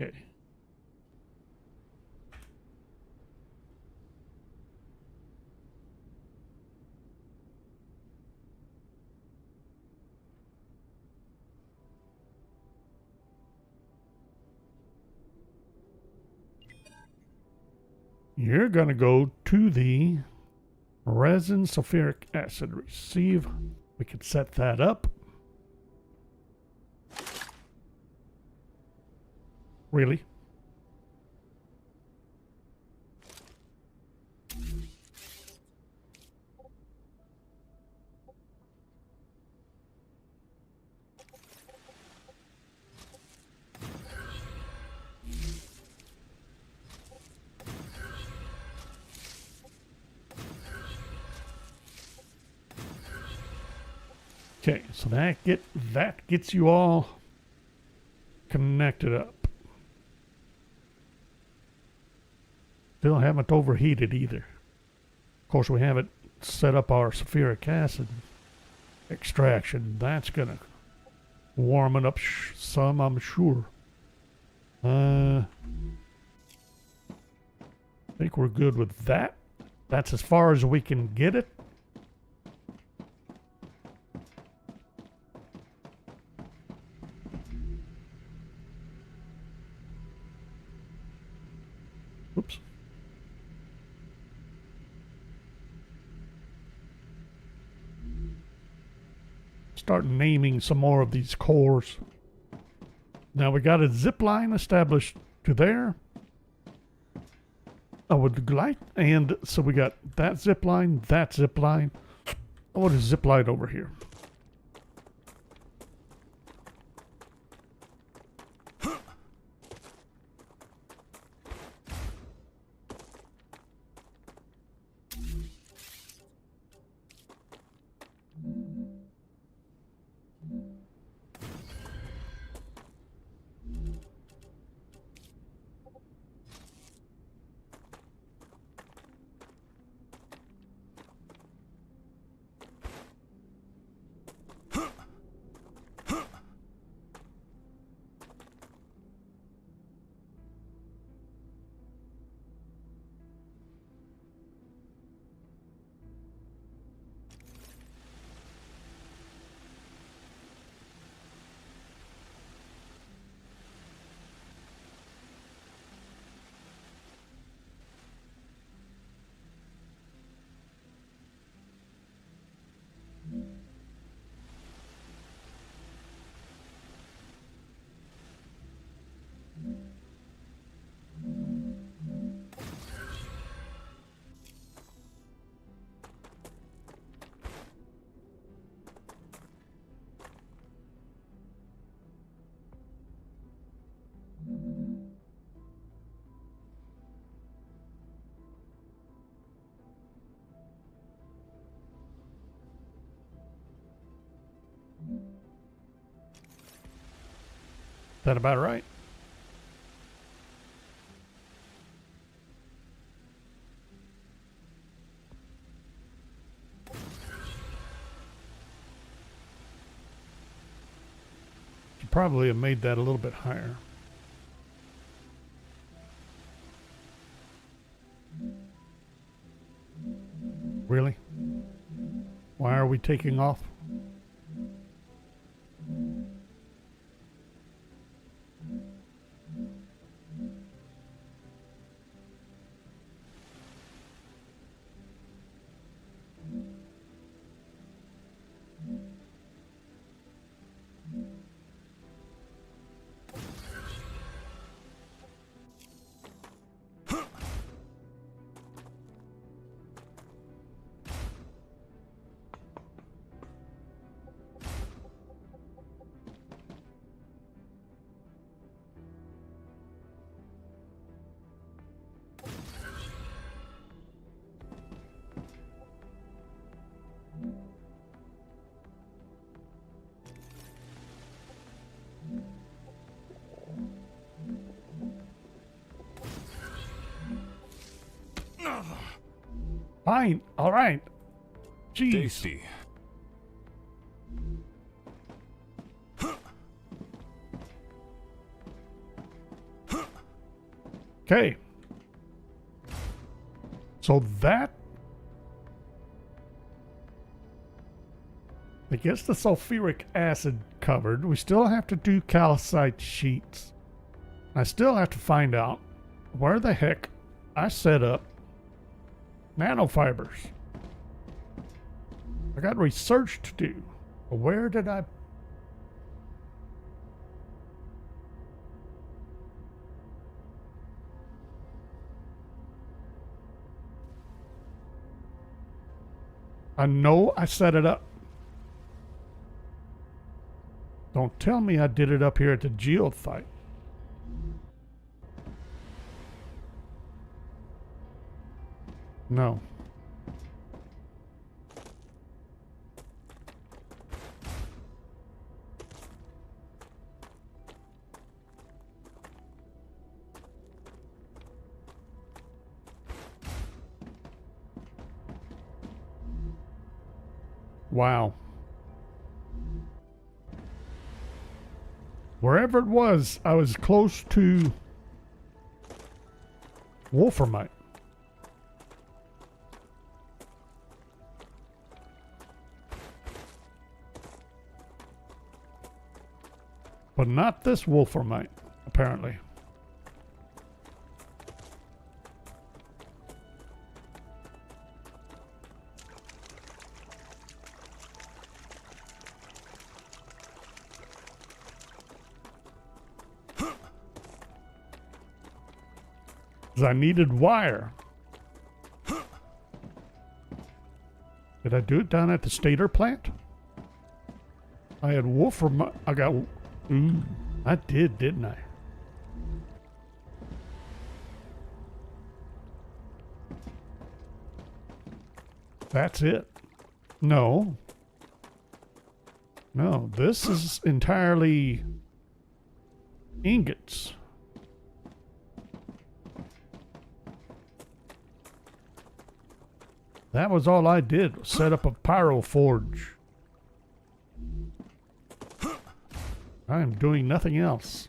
Okay. You're going to go to the resin sulfuric acid receive. We could set that up. Really? Okay, so that gets you all connected up. Still haven't overheated either. Of course, we haven't set up our sulfuric acid extraction. That's gonna warm it up some, I'm sure. I think we're good with that. That's as far as we can get it. Oops. Start naming some more of these cores. Now we got a zip line established to there. I would like, and so we got that zip line, that zip line. I want a zip line over here. That about right? You probably have made that a little bit higher. Really? Why are we taking off? Fine. All right. Jeez. Tasty. Okay. So that, I guess the sulfuric acid covered. We still have to do calcite sheets. I still have to find out where the heck I set up nanofibers. I got research to do. Where did I? I know I set it up. Don't tell me I did it up here at the geothite. No. Wow. Wherever it was, I was close to wolframite. But not this wolframite, apparently. I needed wire. Did I do it down at the stator plant? I had wolframite. I got. I did, didn't I? That's it. No. No, this is entirely ingots. That was all I did, was set up a pyro forge. I am doing nothing else.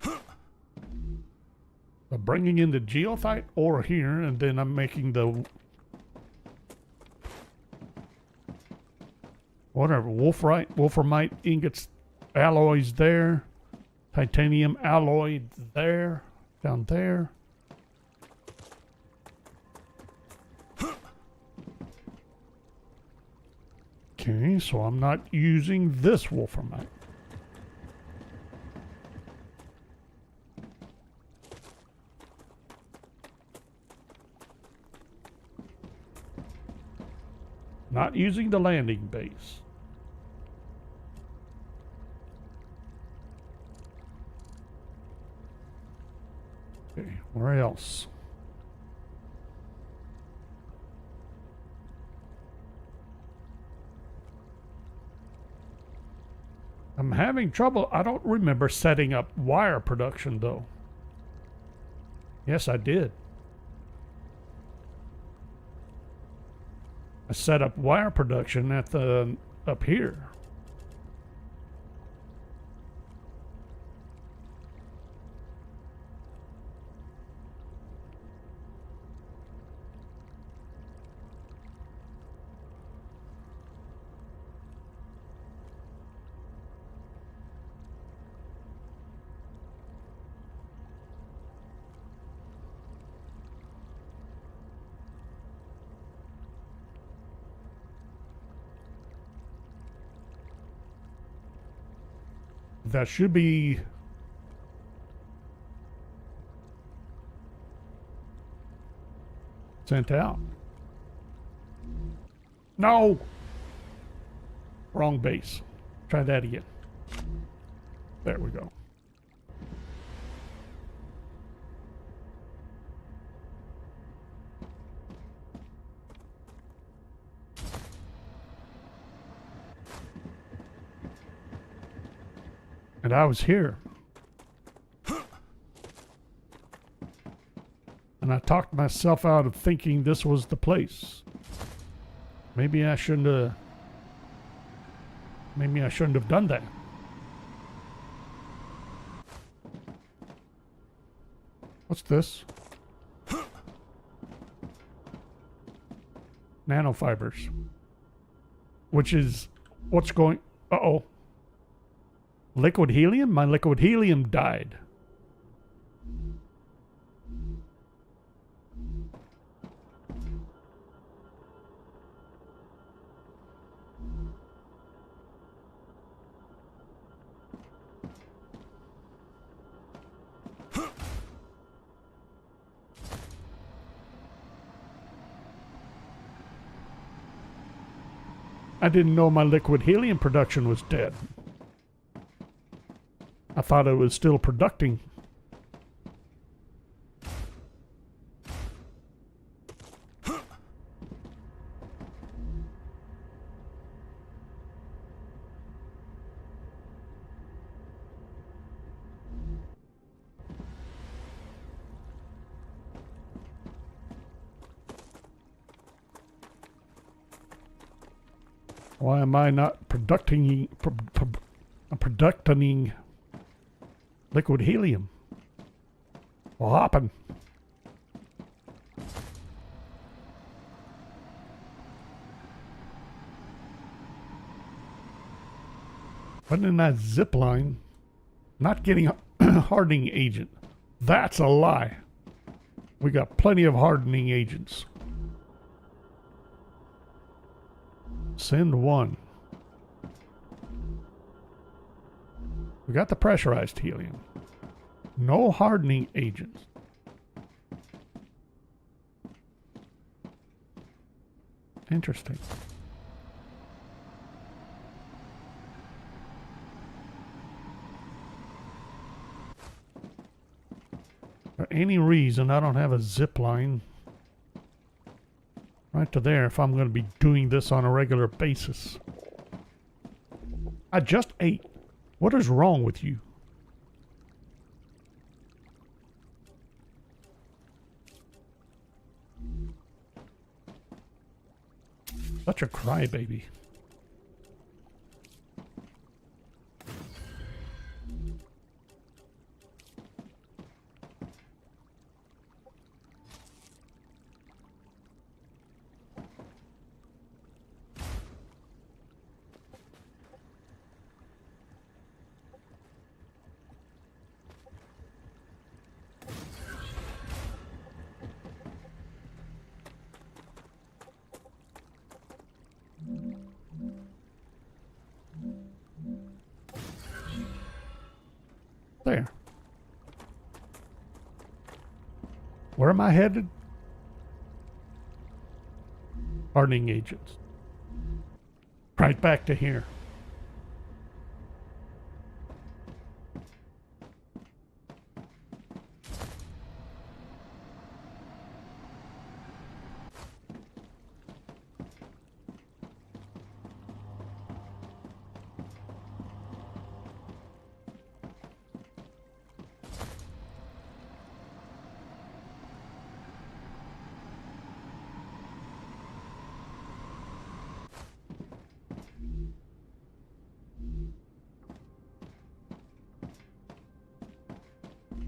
I'm bringing in the geothite ore here, and then I'm making the whatever, wolframite ingots, alloys there. Titanium alloy there, down there. Okay, so I'm not using this wolframite. Not using the landing base. Okay, where else? I'm having trouble. I don't remember setting up wire production, though. Yes, I did. I set up wire production at the up here. That should be sent out. No! Wrong base. Try that again. There we go. And I was here. And I talked myself out of thinking this was the place. Maybe I shouldn't have done that. What's this? Nanofibers. Which is what's going... Uh-oh. Liquid helium? My liquid helium died. I didn't know my liquid helium production was dead. I thought it was still producing. Why am I not producing liquid helium? What happened? But in that zip line, not getting a hardening agent. That's a lie. We got plenty of hardening agents. Send one. We got the pressurized helium. No hardening agents. Interesting. For any reason, I don't have a zip line right to there if I'm going to be doing this on a regular basis. I just ate. What is wrong with you? Such a crybaby. There. Where am I headed? Hardening agents. Right back to here.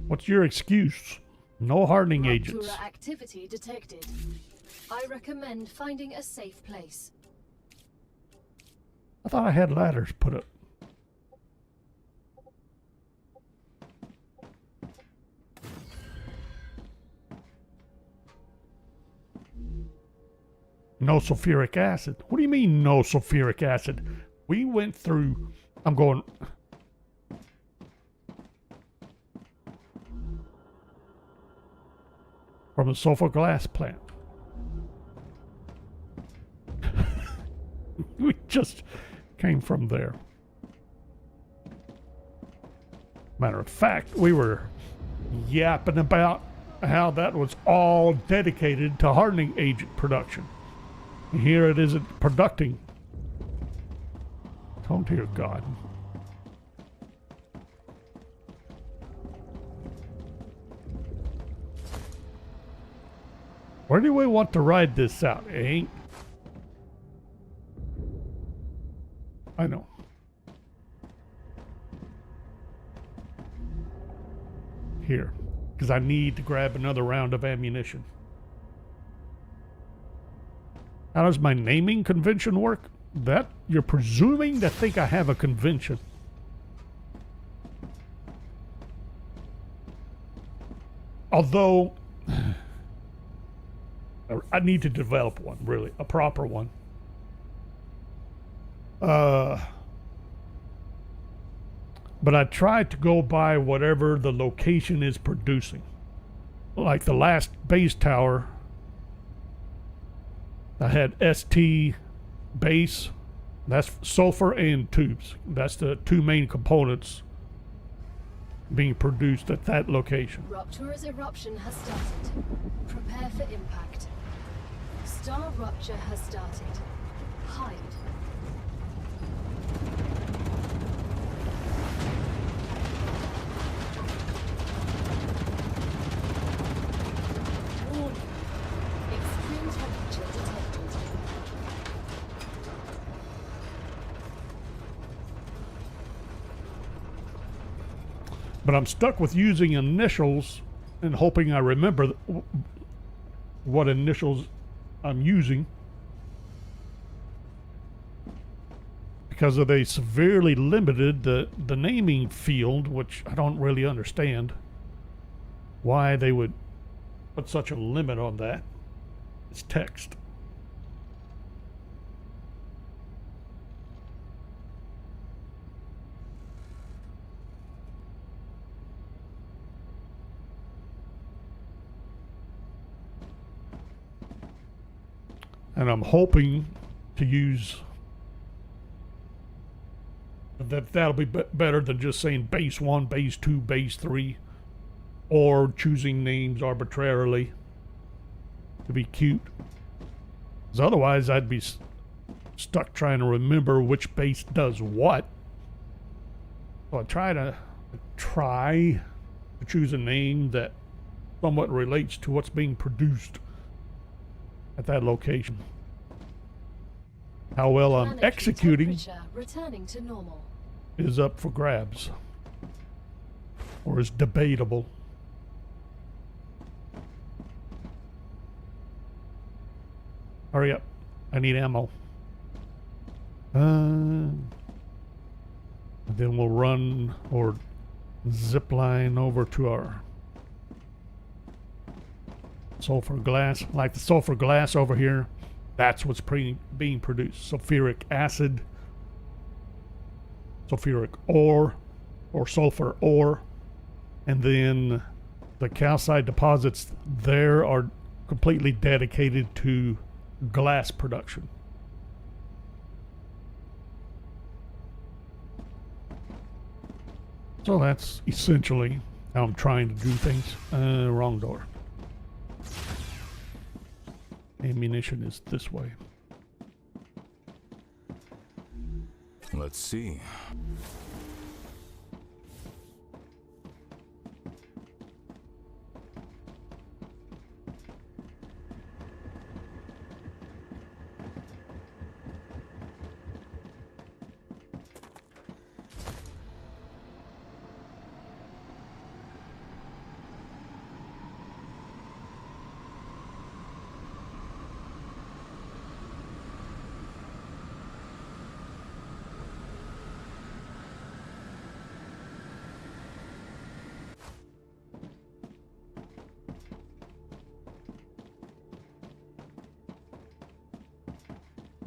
What's your excuse? No hardening agents. Raptura activity detected. I recommend finding a safe place. I thought I had ladders put up. No sulfuric acid. What do you mean no sulfuric acid? We went through... I'm going... From a sulfur glass plant. We just came from there. Matter of fact, we were yapping about how that was all dedicated to hardening agent production. Here it isn't producing. Oh dear God. Where do we want to ride this out? It ain't. I know. Here. Because I need to grab another round of ammunition. How does my naming convention work? That you're presuming to think I have a convention. Although I need to develop one, really, a proper one. But I try to go by whatever the location is producing. Like the last base tower, I had ST base, that's sulfur and tubes. That's the two main components being produced at that location. Raptura's eruption has started. Prepare for impact. StarRupture has started. Hide. Warning. Extreme temperature detected. But I'm stuck with using initials and hoping I remember what initials I'm using, because they severely limited the naming field, which I don't really understand why they would put such a limit on that. It's text. And I'm hoping to use that'll be better than just saying base 1, base 2, base 3, or choosing names arbitrarily to be cute. Because otherwise I'd be stuck trying to remember which base does what. So I try to choose a name that somewhat relates to what's being produced at that location. How well I'm Planetary executing temperature returning to normal. is up for grabs, or is debatable. Hurry up, I need ammo. Then we'll run or zip line over to our sulfur glass. Like the sulfur glass over here, that's what's being produced. Sulfuric acid, sulfuric ore, or sulfur ore. And then the calcite deposits there are completely dedicated to glass production. So that's essentially how I'm trying to do things. Wrong door. Ammunition is this way. Let's see.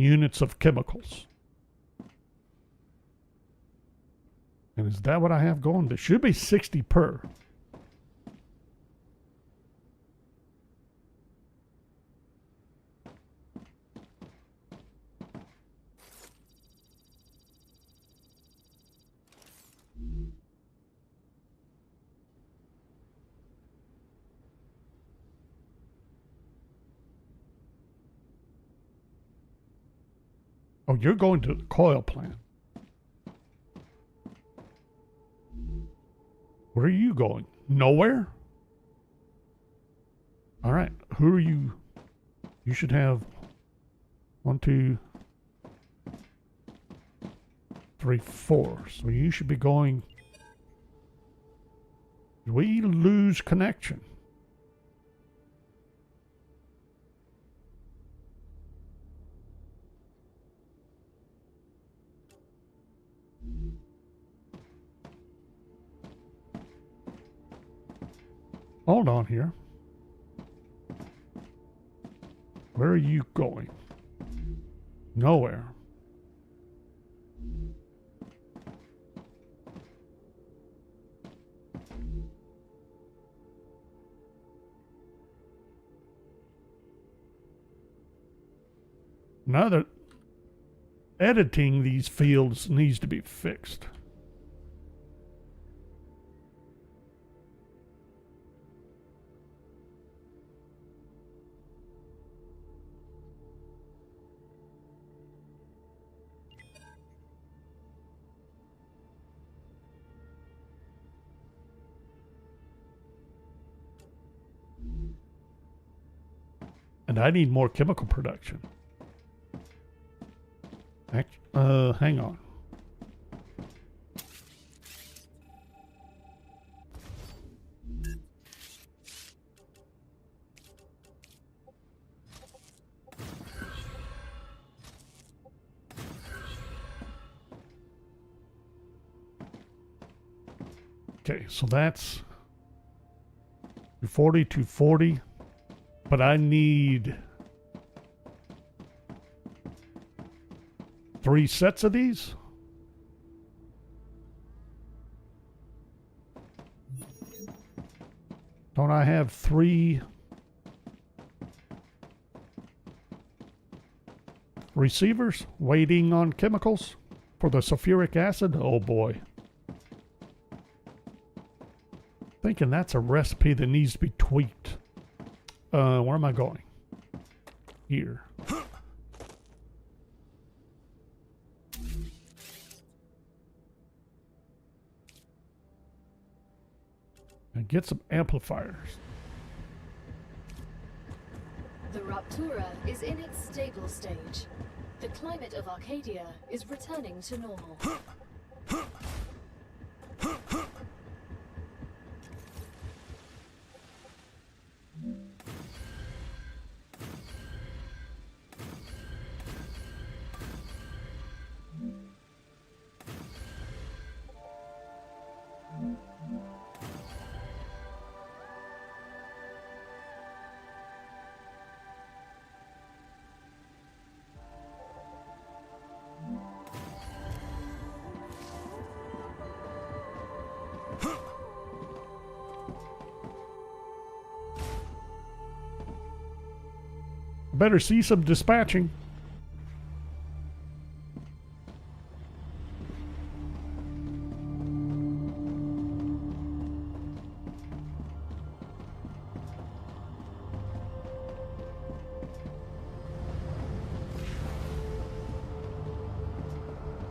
units of chemicals. And is that what I have going? There should be 60 per. Oh, you're going to the coil plant. Where are you going? Nowhere? All right. Who are you? You should have 1, 2, 3, 4. So you should be going. Did we lose connection? Hold on here. Where are you going? Nowhere. Now that editing these fields needs to be fixed. And I need more chemical production. Hang on. Okay, so that's 240, 240. But I need 3 sets of these. Don't I have 3 receivers waiting on chemicals for the sulfuric acid? Oh boy. Thinking that's a recipe that needs to be tweaked. Where am I going? Here. And get some amplifiers. The Raptura is in its stable stage. The climate of Arcadia is returning to normal. Better see some dispatching.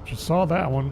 Just saw that one.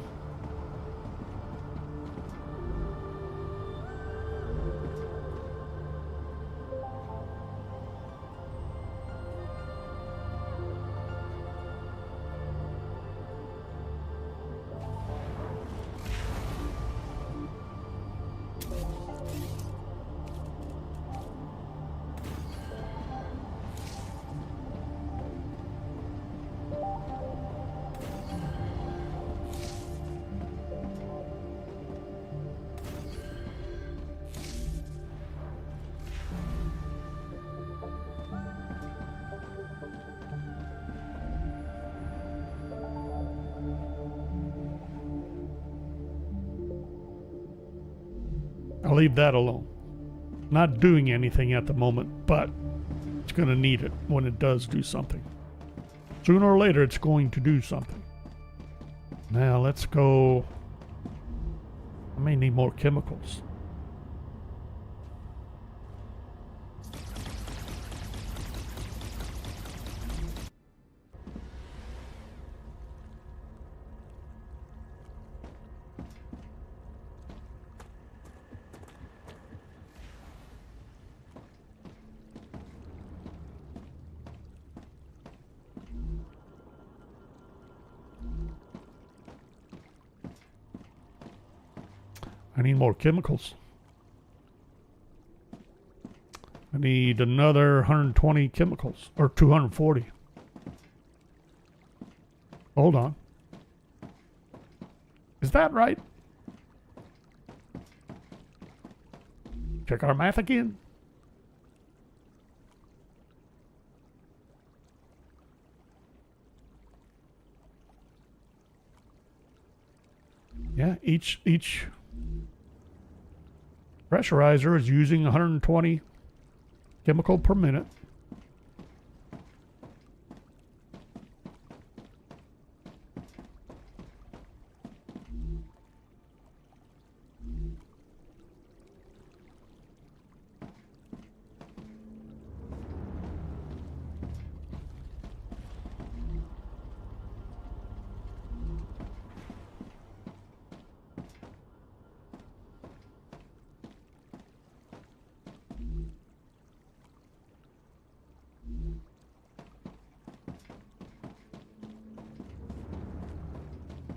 I'll leave that alone. Not doing anything at the moment, but it's going to need it when it does do something. Sooner or later, it's going to do something. Now, let's go. I may need more chemicals. I need more chemicals. I need another 120 chemicals, or 240. Hold on. Is that right? Check our math again. Yeah, each pressurizer is using 120 chemical per minute.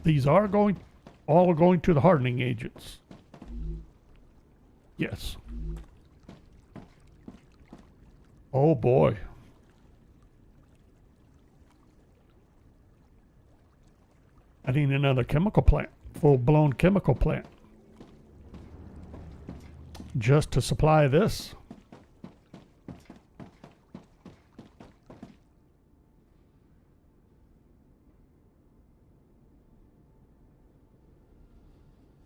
These are all going to the hardening agents. Yes. Oh boy. I need another chemical plant, full-blown chemical plant, just to supply this.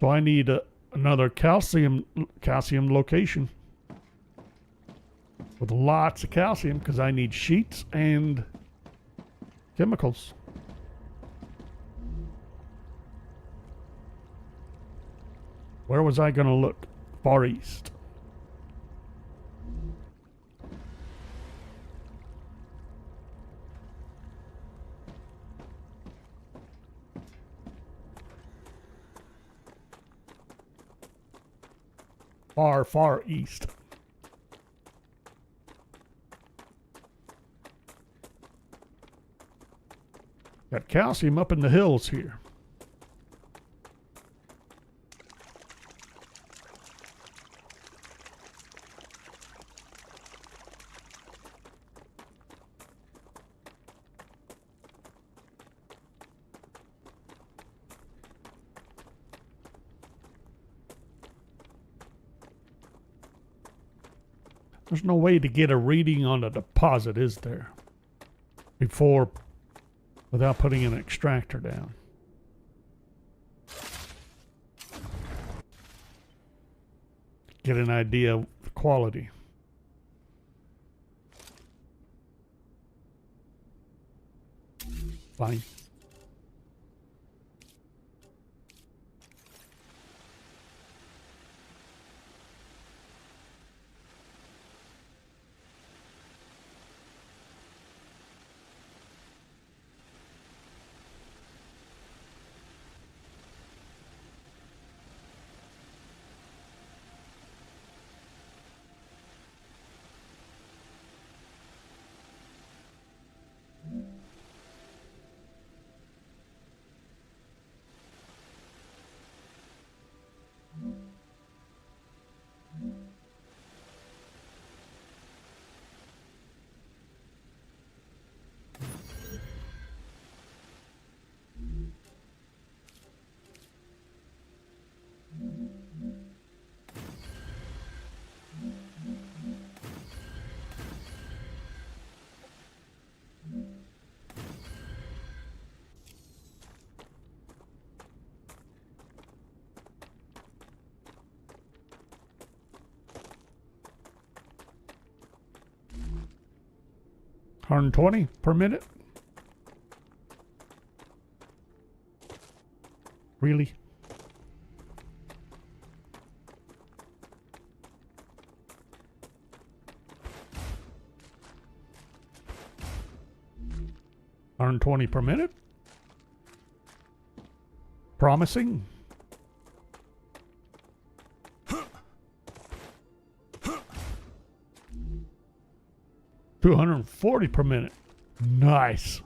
So I need another calcium location with lots of calcium because I need sheets and chemicals. Where was I going to look? Far East. Far east. Got calcium up in the hills here. There's no way to get a reading on the deposit, is there? Without putting an extractor down. Get an idea of the quality. Fine. 120 per minute? Really? $120 per minute? Promising? $240 per minute. Nice.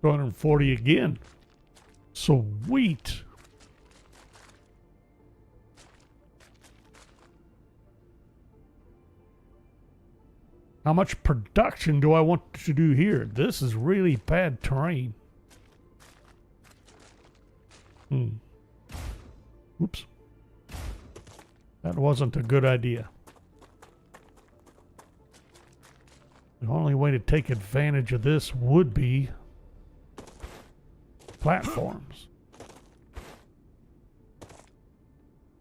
$240 again. Sweet. How much production do I want to do here? This is really bad terrain. Oops. That wasn't a good idea. The only way to take advantage of this would be platforms.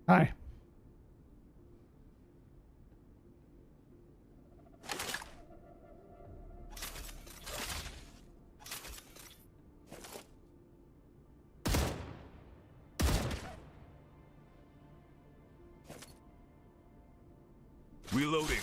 Hi. Reloading.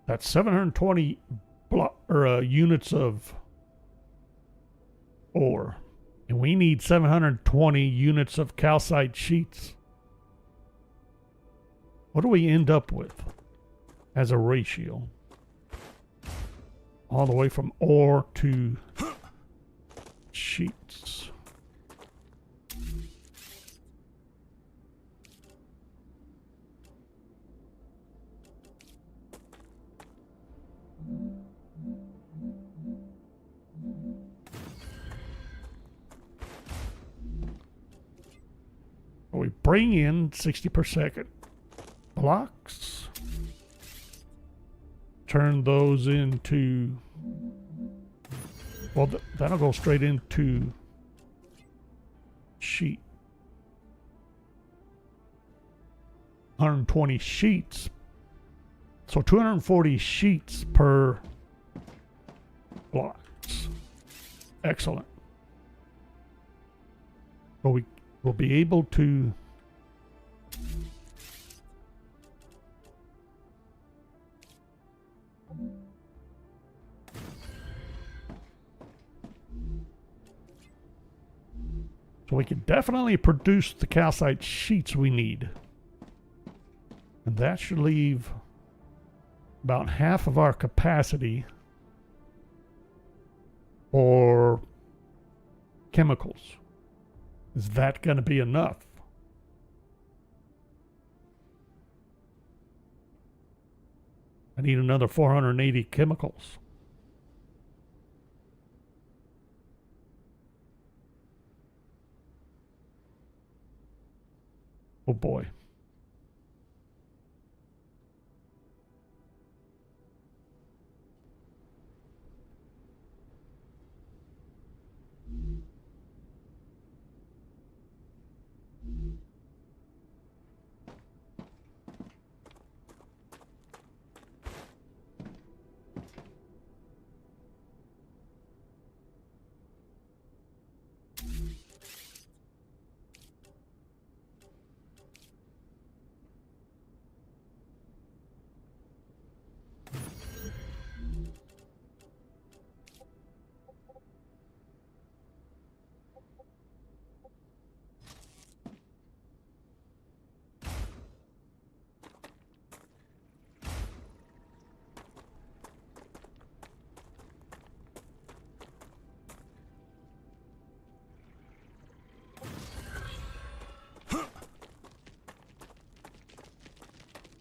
That's 720 units of ore. And we need 720 units of calcite sheets. What do we end up with as a ratio? All the way from ore to sheets. We bring in 60 per second blocks, turn those into, well, that'll go straight into sheet. 120 sheets, so 240 sheets per blocks. Excellent. But we will be able to we can definitely produce the calcite sheets we need. And that should leave about half of our capacity for chemicals. Is that going to be enough? I need another 480 chemicals. Oh boy.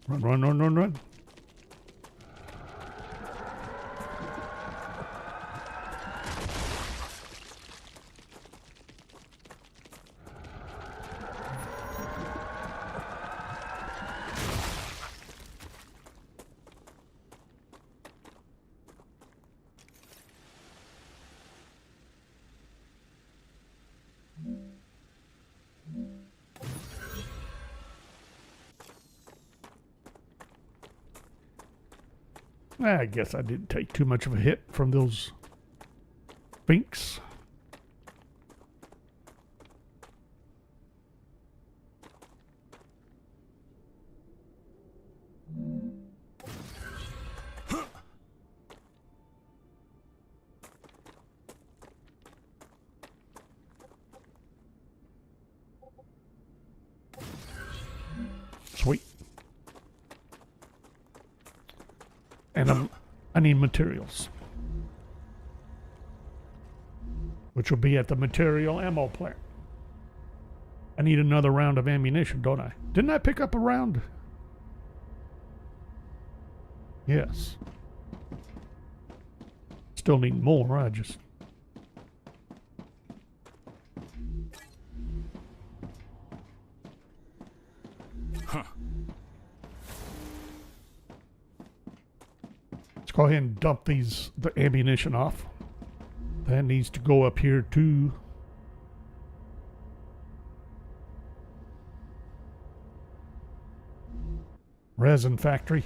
Run, run, run, run, run. I guess I didn't take too much of a hit from those binks. Sweet. And I need materials, which will be at the material ammo plant. I need another round of ammunition, don't I? Didn't I pick up a round? Yes. Still need more. I just... Let's go ahead and dump the ammunition off. That needs to go up here too. Resin factory.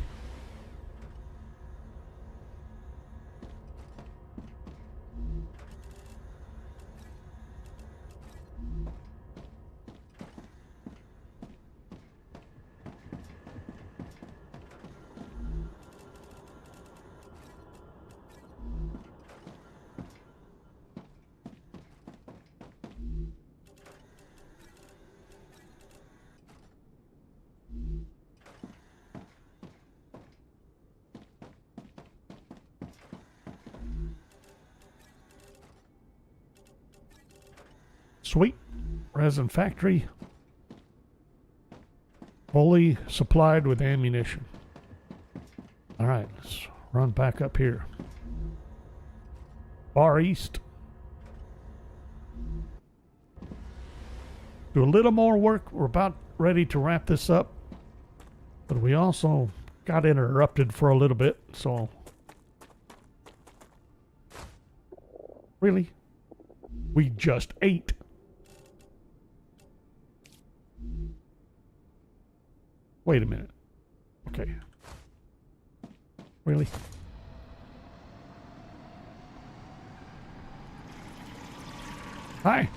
Sweet. Resin factory. Fully supplied with ammunition. Alright, let's run back up here. Far East. Do a little more work. We're about ready to wrap this up. But we also got interrupted for a little bit, so... Really? We just ate. Wait a minute. Okay. Really? Hi.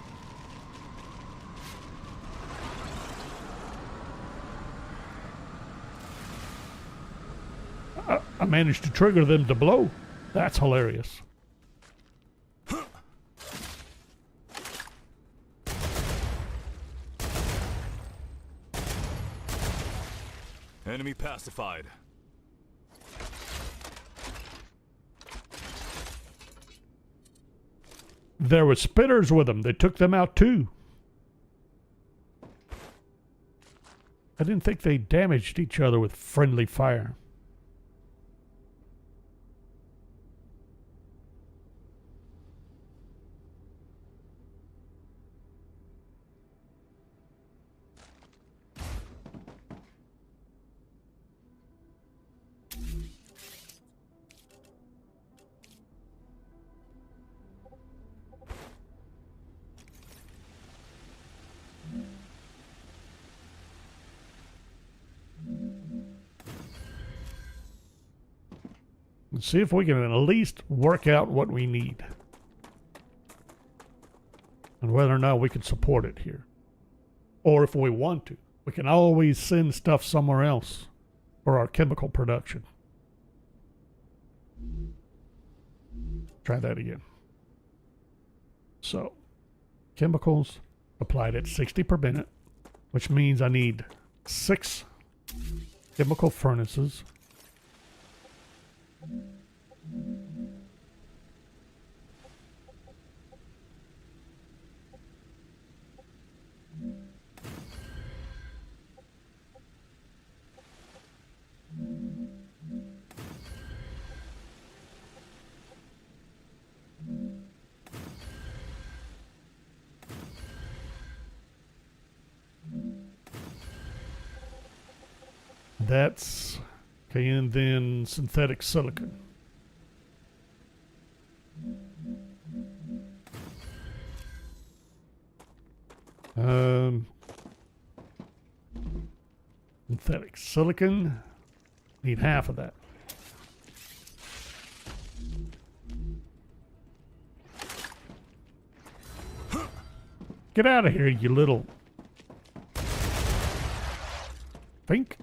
I managed to trigger them to blow. That's hilarious. Enemy pacified. There were spitters with them. They took them out too. I didn't think they damaged each other with friendly fire. Let's see if we can at least work out what we need. And whether or not we can support it here. Or if we want to. We can always send stuff somewhere else for our chemical production. Try that again. So, chemicals applied at 60 per minute, which means I need 6 chemical furnaces. That's okay, and then synthetic silicon. Synthetic silicon. Need half of that. Get out of here, you little fink.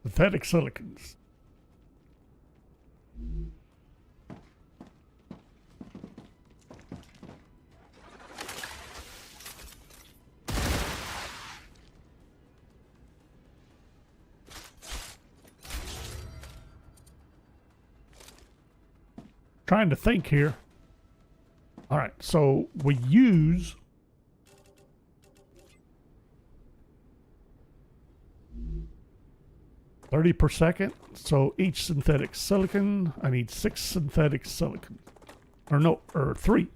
Synthetic silicons. Trying to think here. All right, so we use 30 per second. So each synthetic silicon, I need 6 synthetic silicon. Or no, or 3.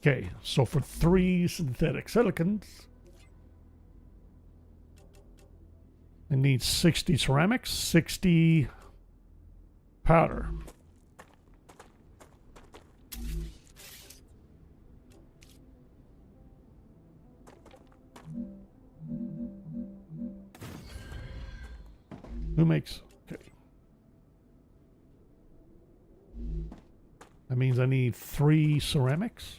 Okay, so for 3 synthetic silicons, I need 60 ceramics, 60 powder. Who makes... Okay. That means I need 3 ceramics.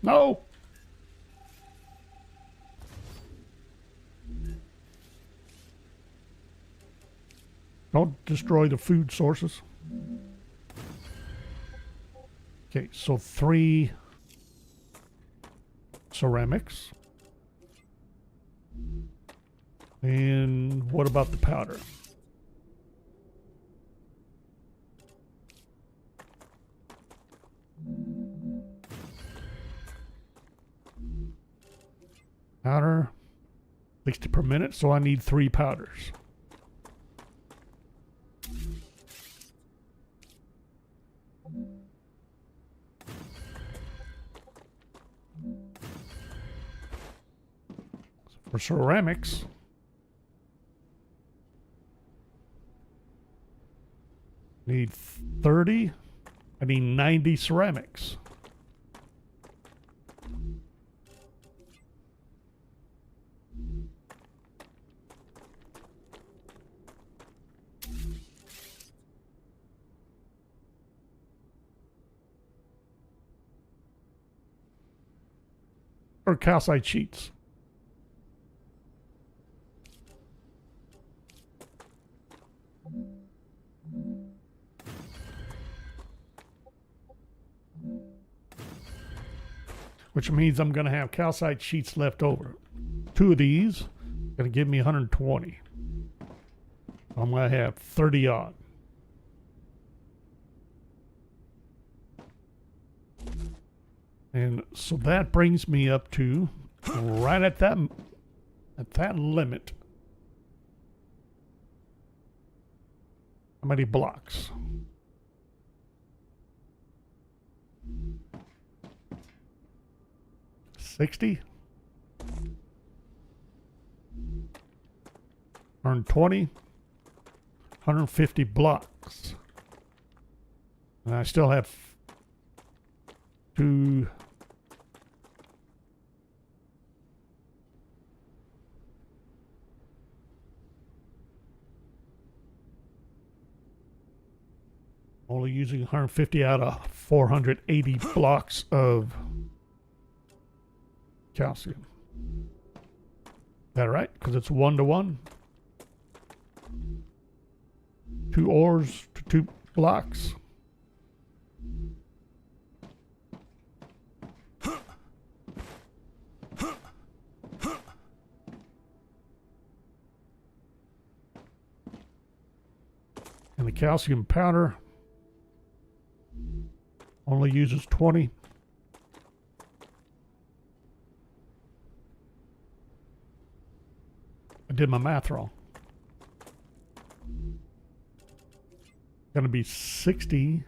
No! Don't destroy the food sources. Okay, so 3 ceramics. And what about the powder? Powder, 60 per minute, so I need 3 powders. For ceramics, need 30. I need 90 ceramics. Or calcite sheets. Which means I'm going to have calcite sheets left over. 2 of these are going to give me 120. I'm going to have 30 odd. And so that brings me up to right at that limit. How many blocks? 60. 120. 150 blocks. And I still have two. Only using 150 out of 480 blocks of calcium. Is that right? Because it's 1-to-1. 2 ores to 2 blocks. And the calcium powder only uses 20. I did my math wrong. Gonna be 60.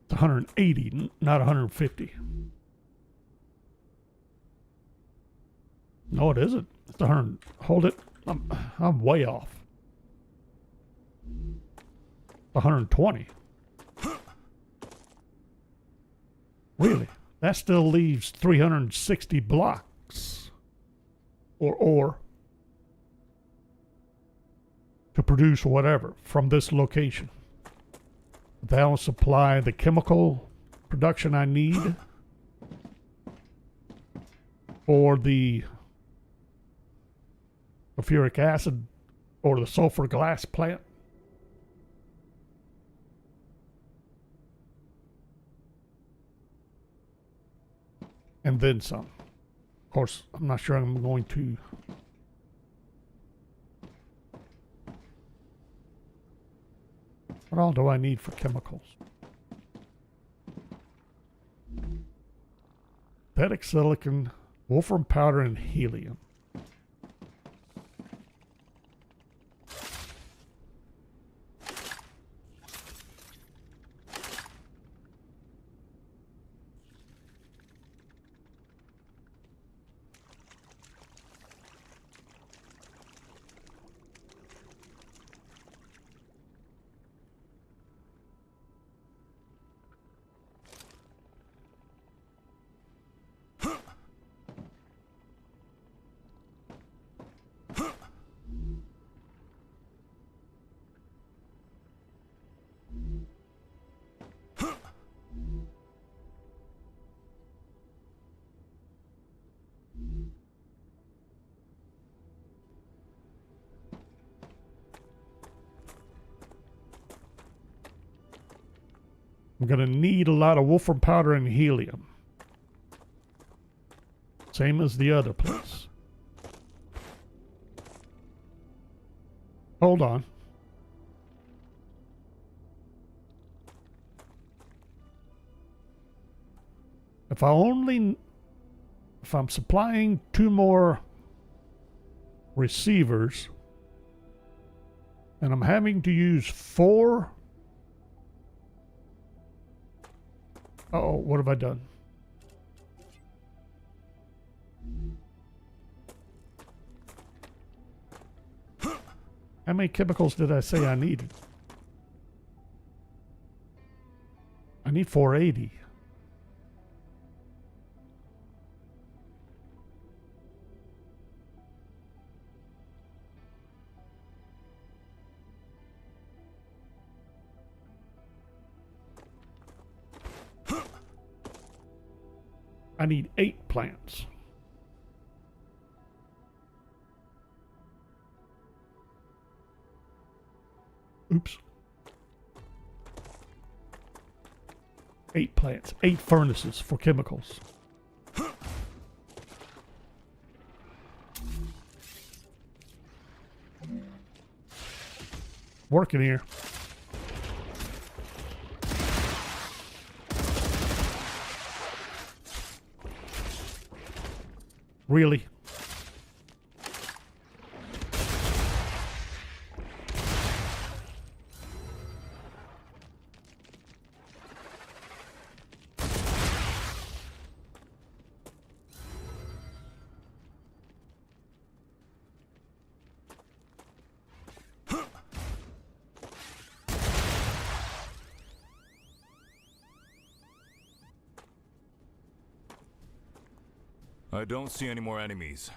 It's 180, not 150. No, it isn't. It's 100. Hold it. I'm way off. 120. Really? That still leaves 360 blocks or ore to produce whatever from this location. That'll supply the chemical production I need for the sulfuric acid or the sulfur glass plant. And then some. Of course, I'm not sure I'm going to. What all do I need for chemicals? Synthetic silicon, wolfram powder, and helium. I'm going to need a lot of wolfram powder and helium. Same as the other place. Hold on. If I'm supplying 2 more receivers and I'm having to use 4. Uh-oh, what have I done? How many chemicals did I say I needed? I need 480. I need 8 plants. Oops. 8 plants, 8 furnaces for chemicals. Working here. Really? I don't see any more enemies.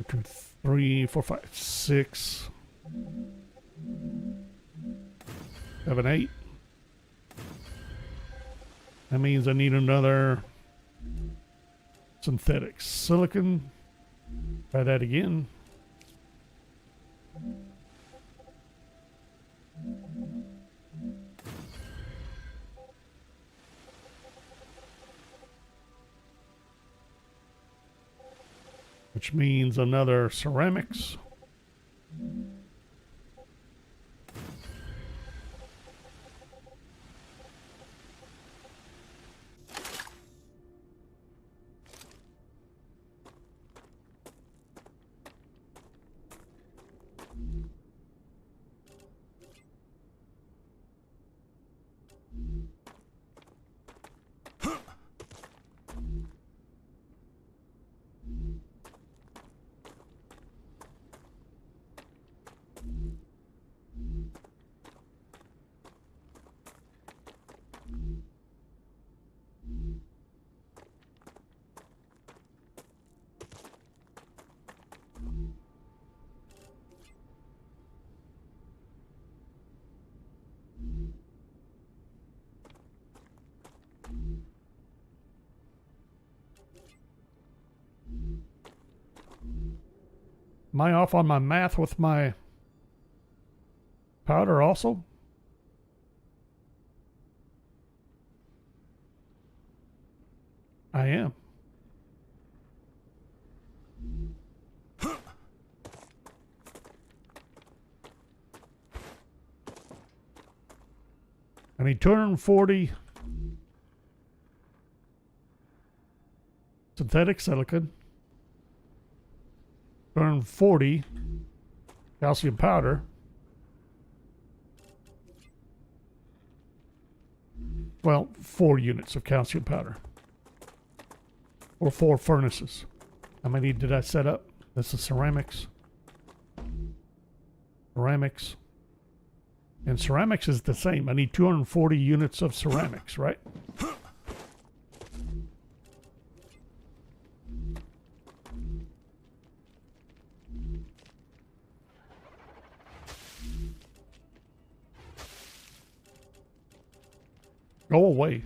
2, 3, 4, 5, 6, 7, 8. That means I need another synthetic silicon. Try that again. Which means another ceramics. Am I off on my math with my powder also? I am. I need 240 synthetic silicon, 240 calcium powder, well, 4 units of calcium powder, or 4 furnaces. How many did I set up? This is ceramics. Ceramics. And ceramics is the same. I need 240 units of ceramics, right? Go away.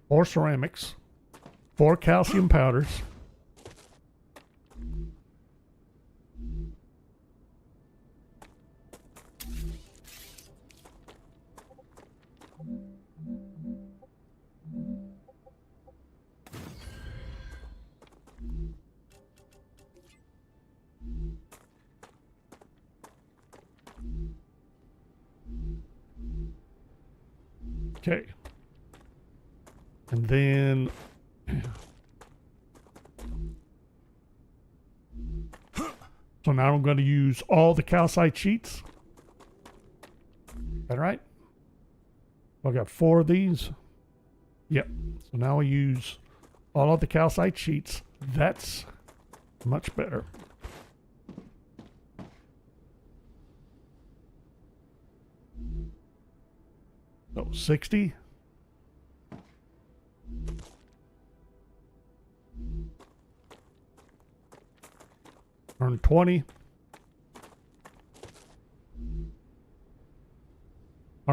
Four ceramics, 4 calcium powders, okay. And then so now I'm going to use all the calcite sheets. Is that right? I got 4 of these. Yep. So now I use all of the calcite sheets. That's much better. So 60. Earn 20.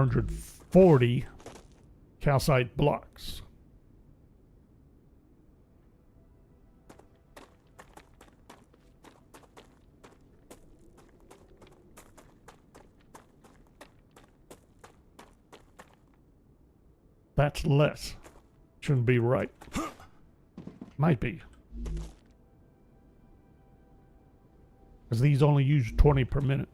140 calcite blocks. That's less. Shouldn't be right. Might be. Because these only use 20 per minute.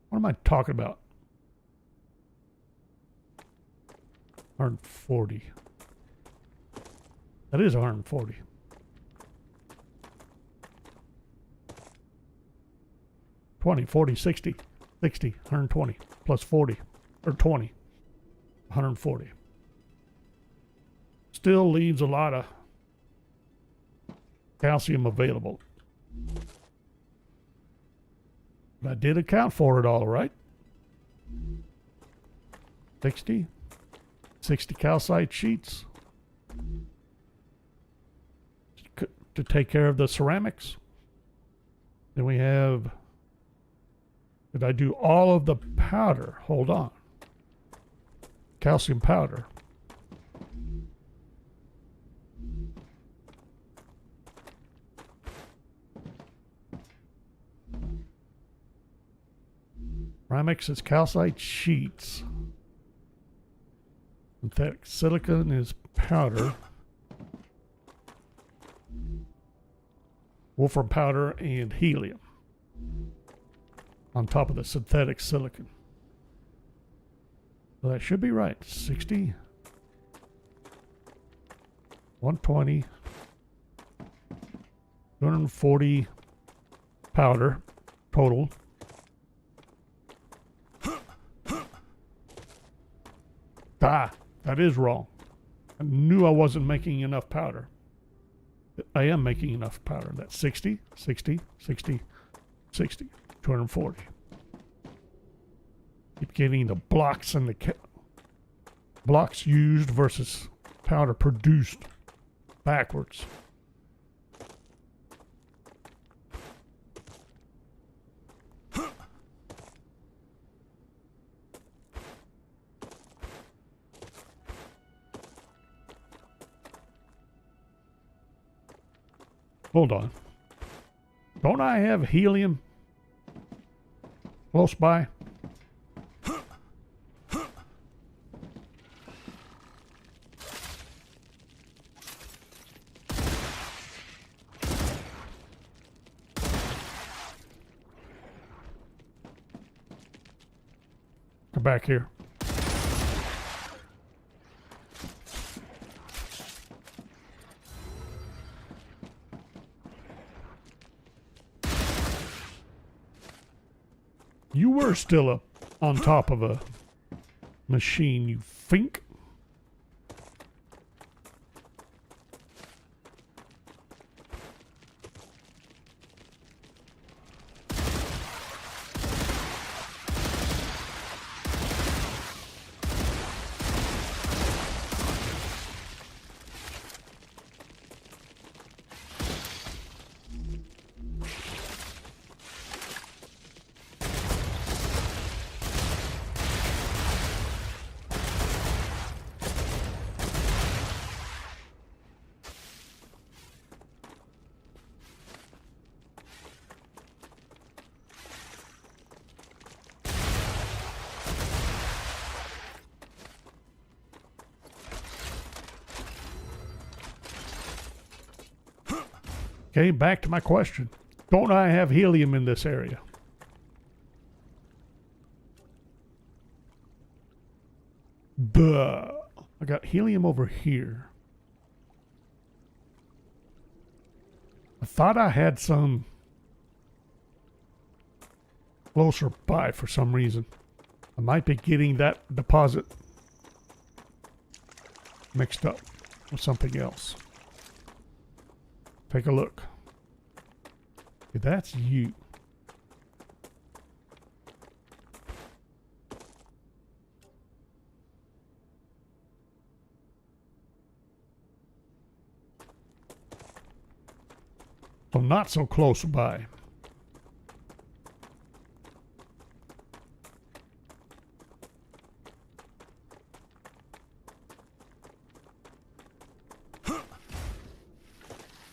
What am I talking about? 140. That is 140. 20, 40, 60, 60, 120, plus 40, or 20, 140. Still leaves a lot of calcium available. But I did account for it all, right? 60 calcite sheets to take care of the ceramics. Then we have, did I do all of the powder? Hold on. Calcium powder. Ceramics is calcite sheets. Synthetic silicon is powder. Wolfram powder and helium on top of the synthetic silicon. So that should be right. 60, 120, 240 powder total. Ah, that is wrong. I knew I wasn't making enough powder. I am making enough powder. That's 60, 60, 60, 60, 240. Keep getting the blocks and the blocks used versus powder produced backwards. Hold on. Don't I have helium close by? Come back here. You were still up on top of a machine, you fink. Okay, back to my question. Don't I have helium in this area? Duh. I got helium over here. I thought I had some closer by for some reason. I might be getting that deposit mixed up with something else. Take a look. Okay, that's you. So not so close by.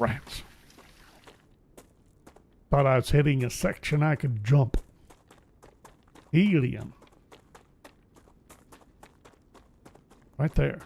Rats. Thought I was hitting a section I could jump. Helium. Right there.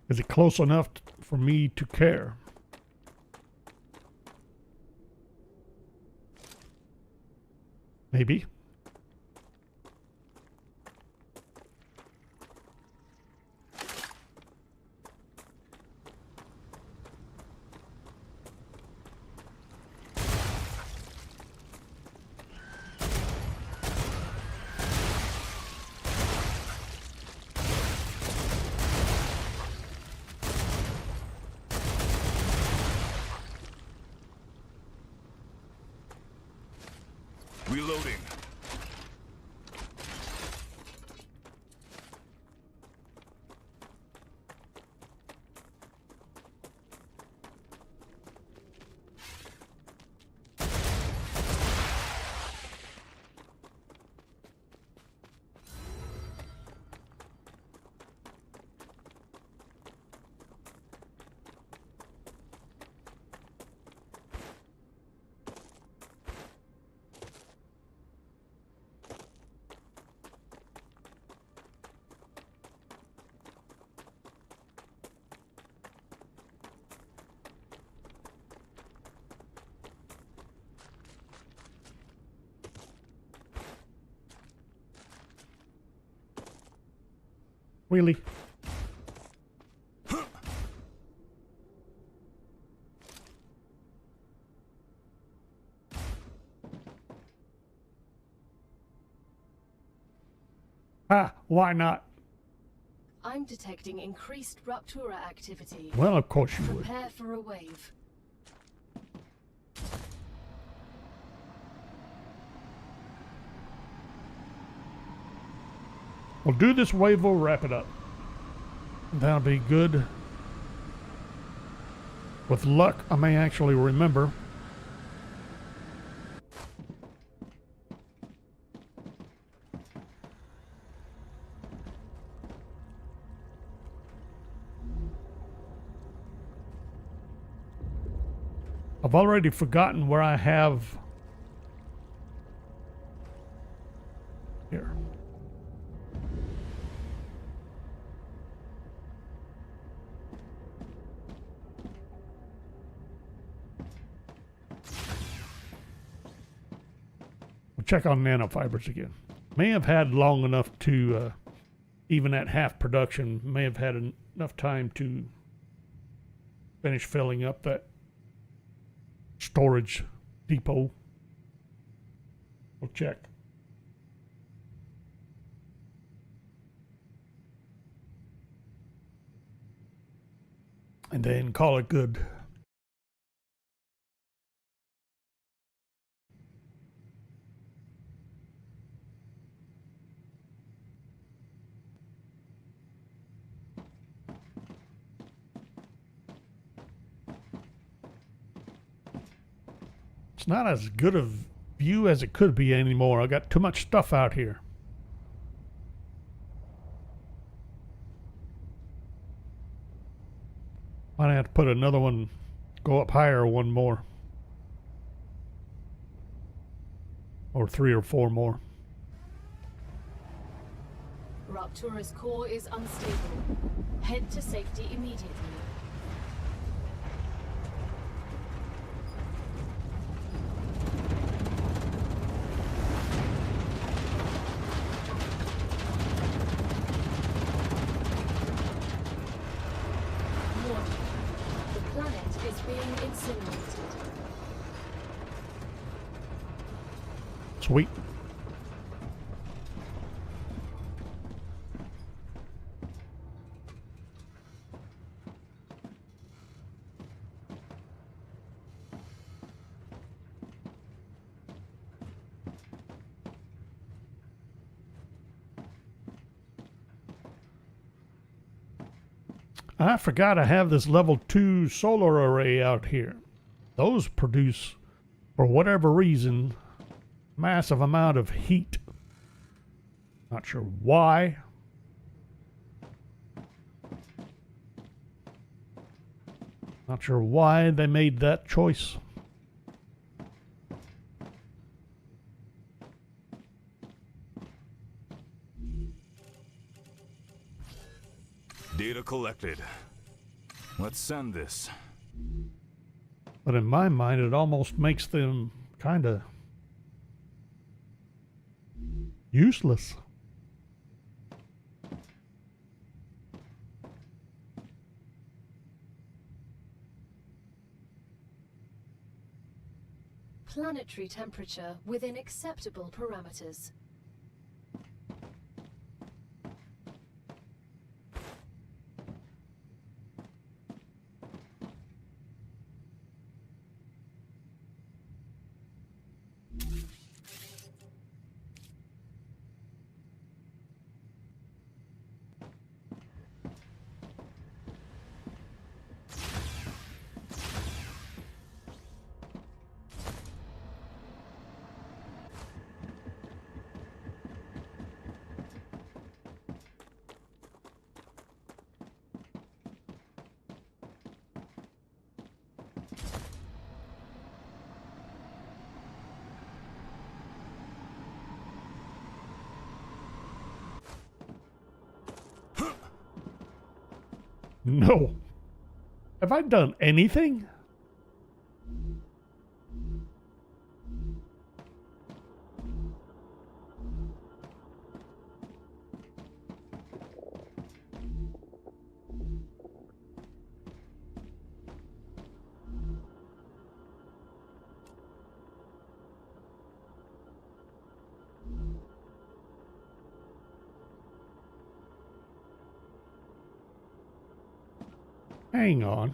Is it close enough for me to care? Maybe. Reloading. Really? Ah, why not? I'm detecting increased Ruptura activity. Well, of course you would. Prepare for a wave. We'll do this wave, we'll wrap it up. That'll be good. With luck, I may actually remember. I've already forgotten where I have here. We'll check on nanofibers again. May have had long enough to, even at half production, may have had enough time to finish filling up that storage depot. We'll check. And then call it good. It's not as good a view as it could be anymore. I got too much stuff out here. Might have to put another one, go up higher one more. Or 3 or 4 more. Ruptura's core is unstable. Head to safety immediately. Warning. The planet is being incinerated. Sweet. I forgot I have this level 2 solar array out here. Those produce, for whatever reason, massive amount of heat. Not sure why. Not sure why they made that choice. Data collected. Let's send this. But in my mind, it almost makes them kind of useless. Planetary temperature within acceptable parameters. No. Have I done anything? Hang on.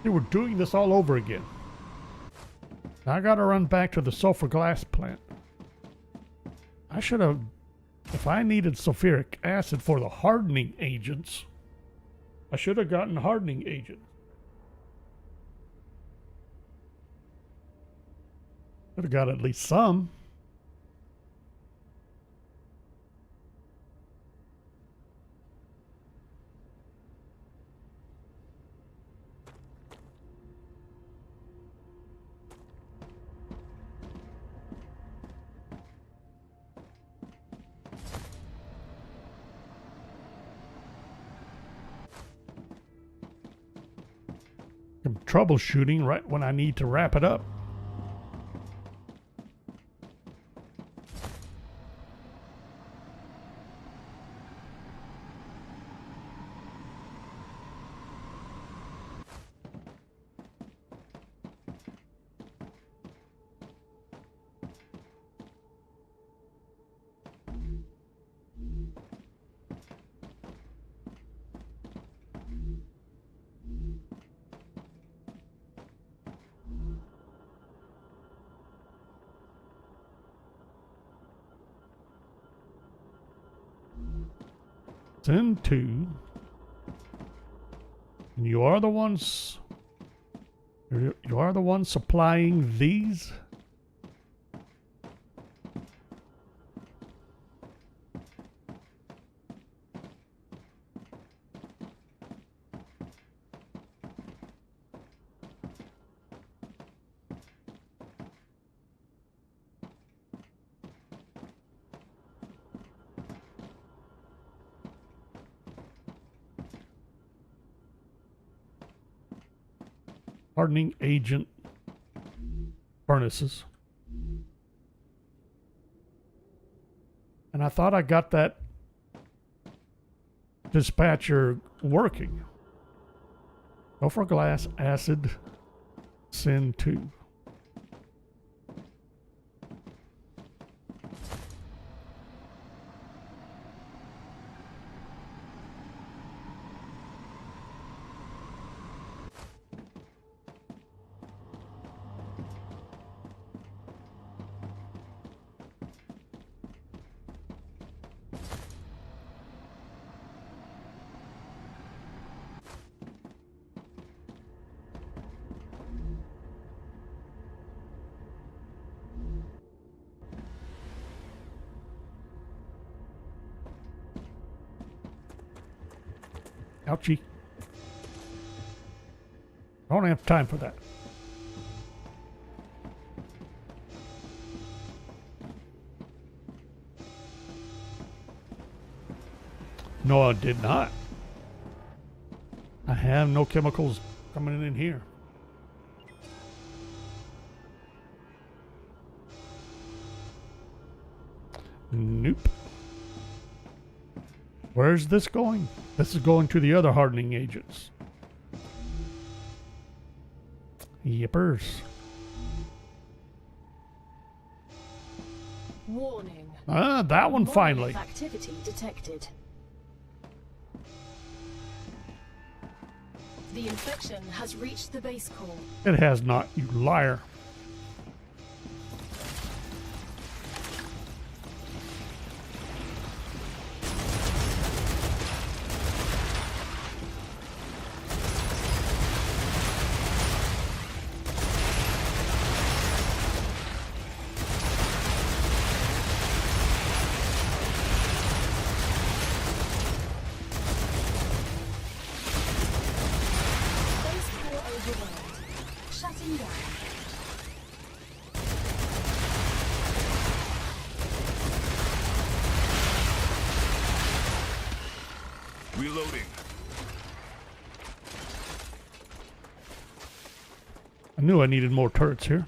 They were doing this all over again. Now I gotta run back to the sulfur glass plant. I should have, if I needed sulfuric acid for the hardening agents, I should have gotten hardening agents. Could have got at least some. I'm troubleshooting right when I need to wrap it up. Send to. And you are the ones. You are the ones supplying these. Hardening agent furnaces. And I thought I got that dispatcher working. Sulfur glass acid send to. Ouchie. I don't have time for that. No, I did not. I have no chemicals coming in here. Nope. Where's this going? This is going to the other hardening agents. Yippers. Warning. Ah, that one finally. Activity detected. The infection has reached the base core. It has not, you liar. Base core overwhelmed. Shutting down. Reloading. I knew I needed more turrets here.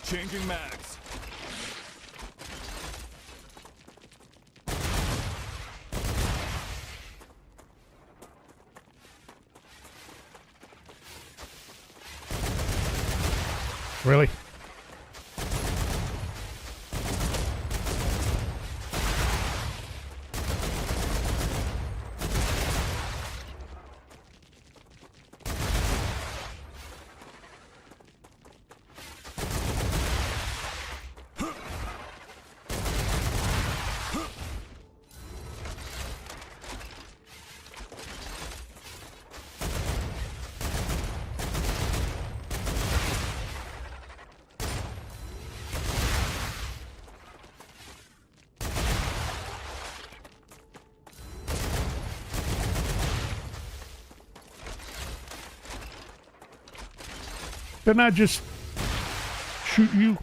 Changing mags. Really? Didn't I just shoot you?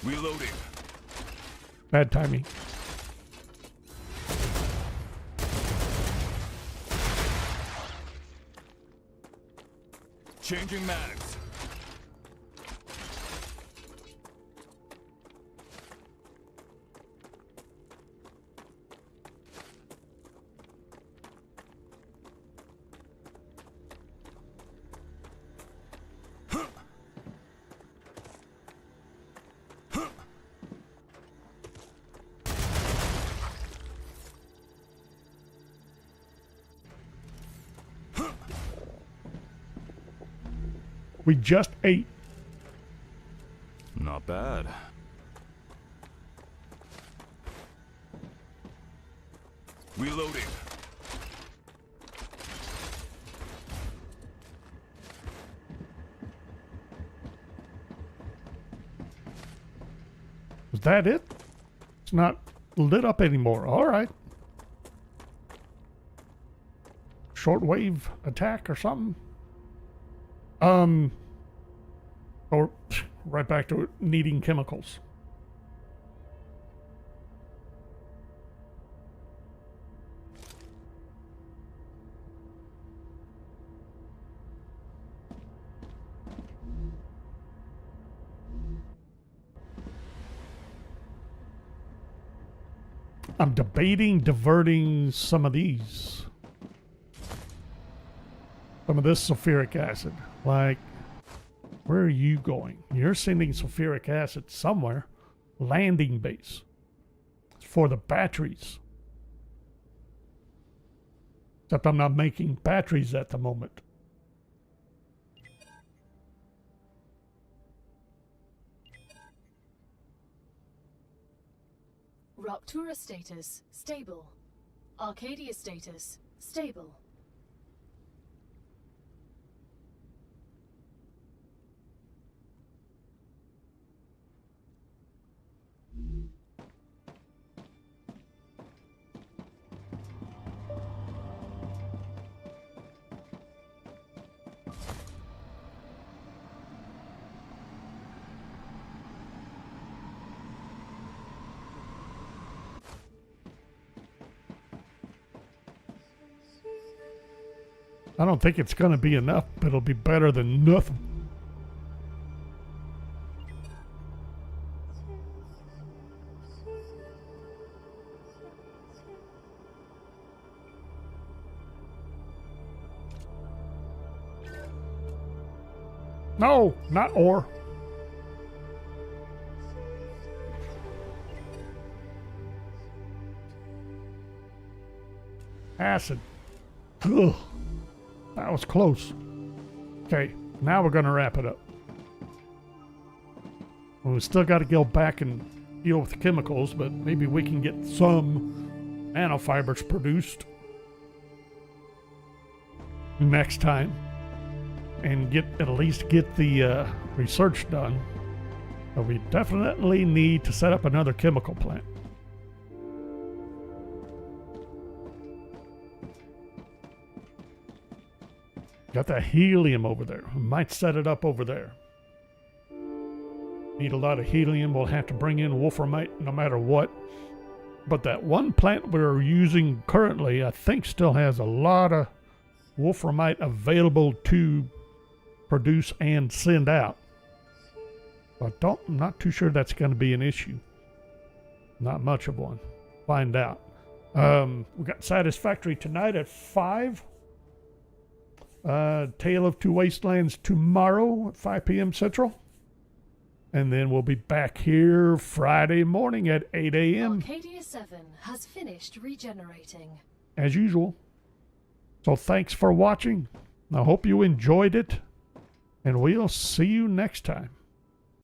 Reloading. Bad timing. Changing mags. We just ate. Not bad. Reloading. Is that it? It's not lit up anymore. All right. Shortwave attack or something. Or right back to needing chemicals. I'm debating diverting some of these. Some of this sulfuric acid. Like, Where are you going? You're sending sulfuric acid somewhere. Landing base. It's for the batteries. Except I'm not making batteries at the moment. Raptura status, stable. Arcadia status, stable. I don't think it's going to be enough, but it'll be better than nothing. No, not ore. Acid. Ugh. That was close. Okay, now we're going to wrap it up. Well, we still got to go back and deal with the chemicals, but maybe we can get some nanofibers produced next time and at least get the research done. But we definitely need to set up another chemical plant. Got that helium over there. We might set it up over there. Need a lot of helium. We'll have to bring in wolframite no matter what. But that one plant we're using currently, I think still has a lot of wolframite available to produce and send out. But I'm not too sure that's going to be an issue. Not much of one. Find out. We got Satisfactory tonight at 5. Tale of Two Wastelands tomorrow at 5 p.m. Central. And then we'll be back here Friday morning at 8 a.m. Arcadia 7 has finished regenerating. As usual. So thanks for watching. I hope you enjoyed it. And we'll see you next time.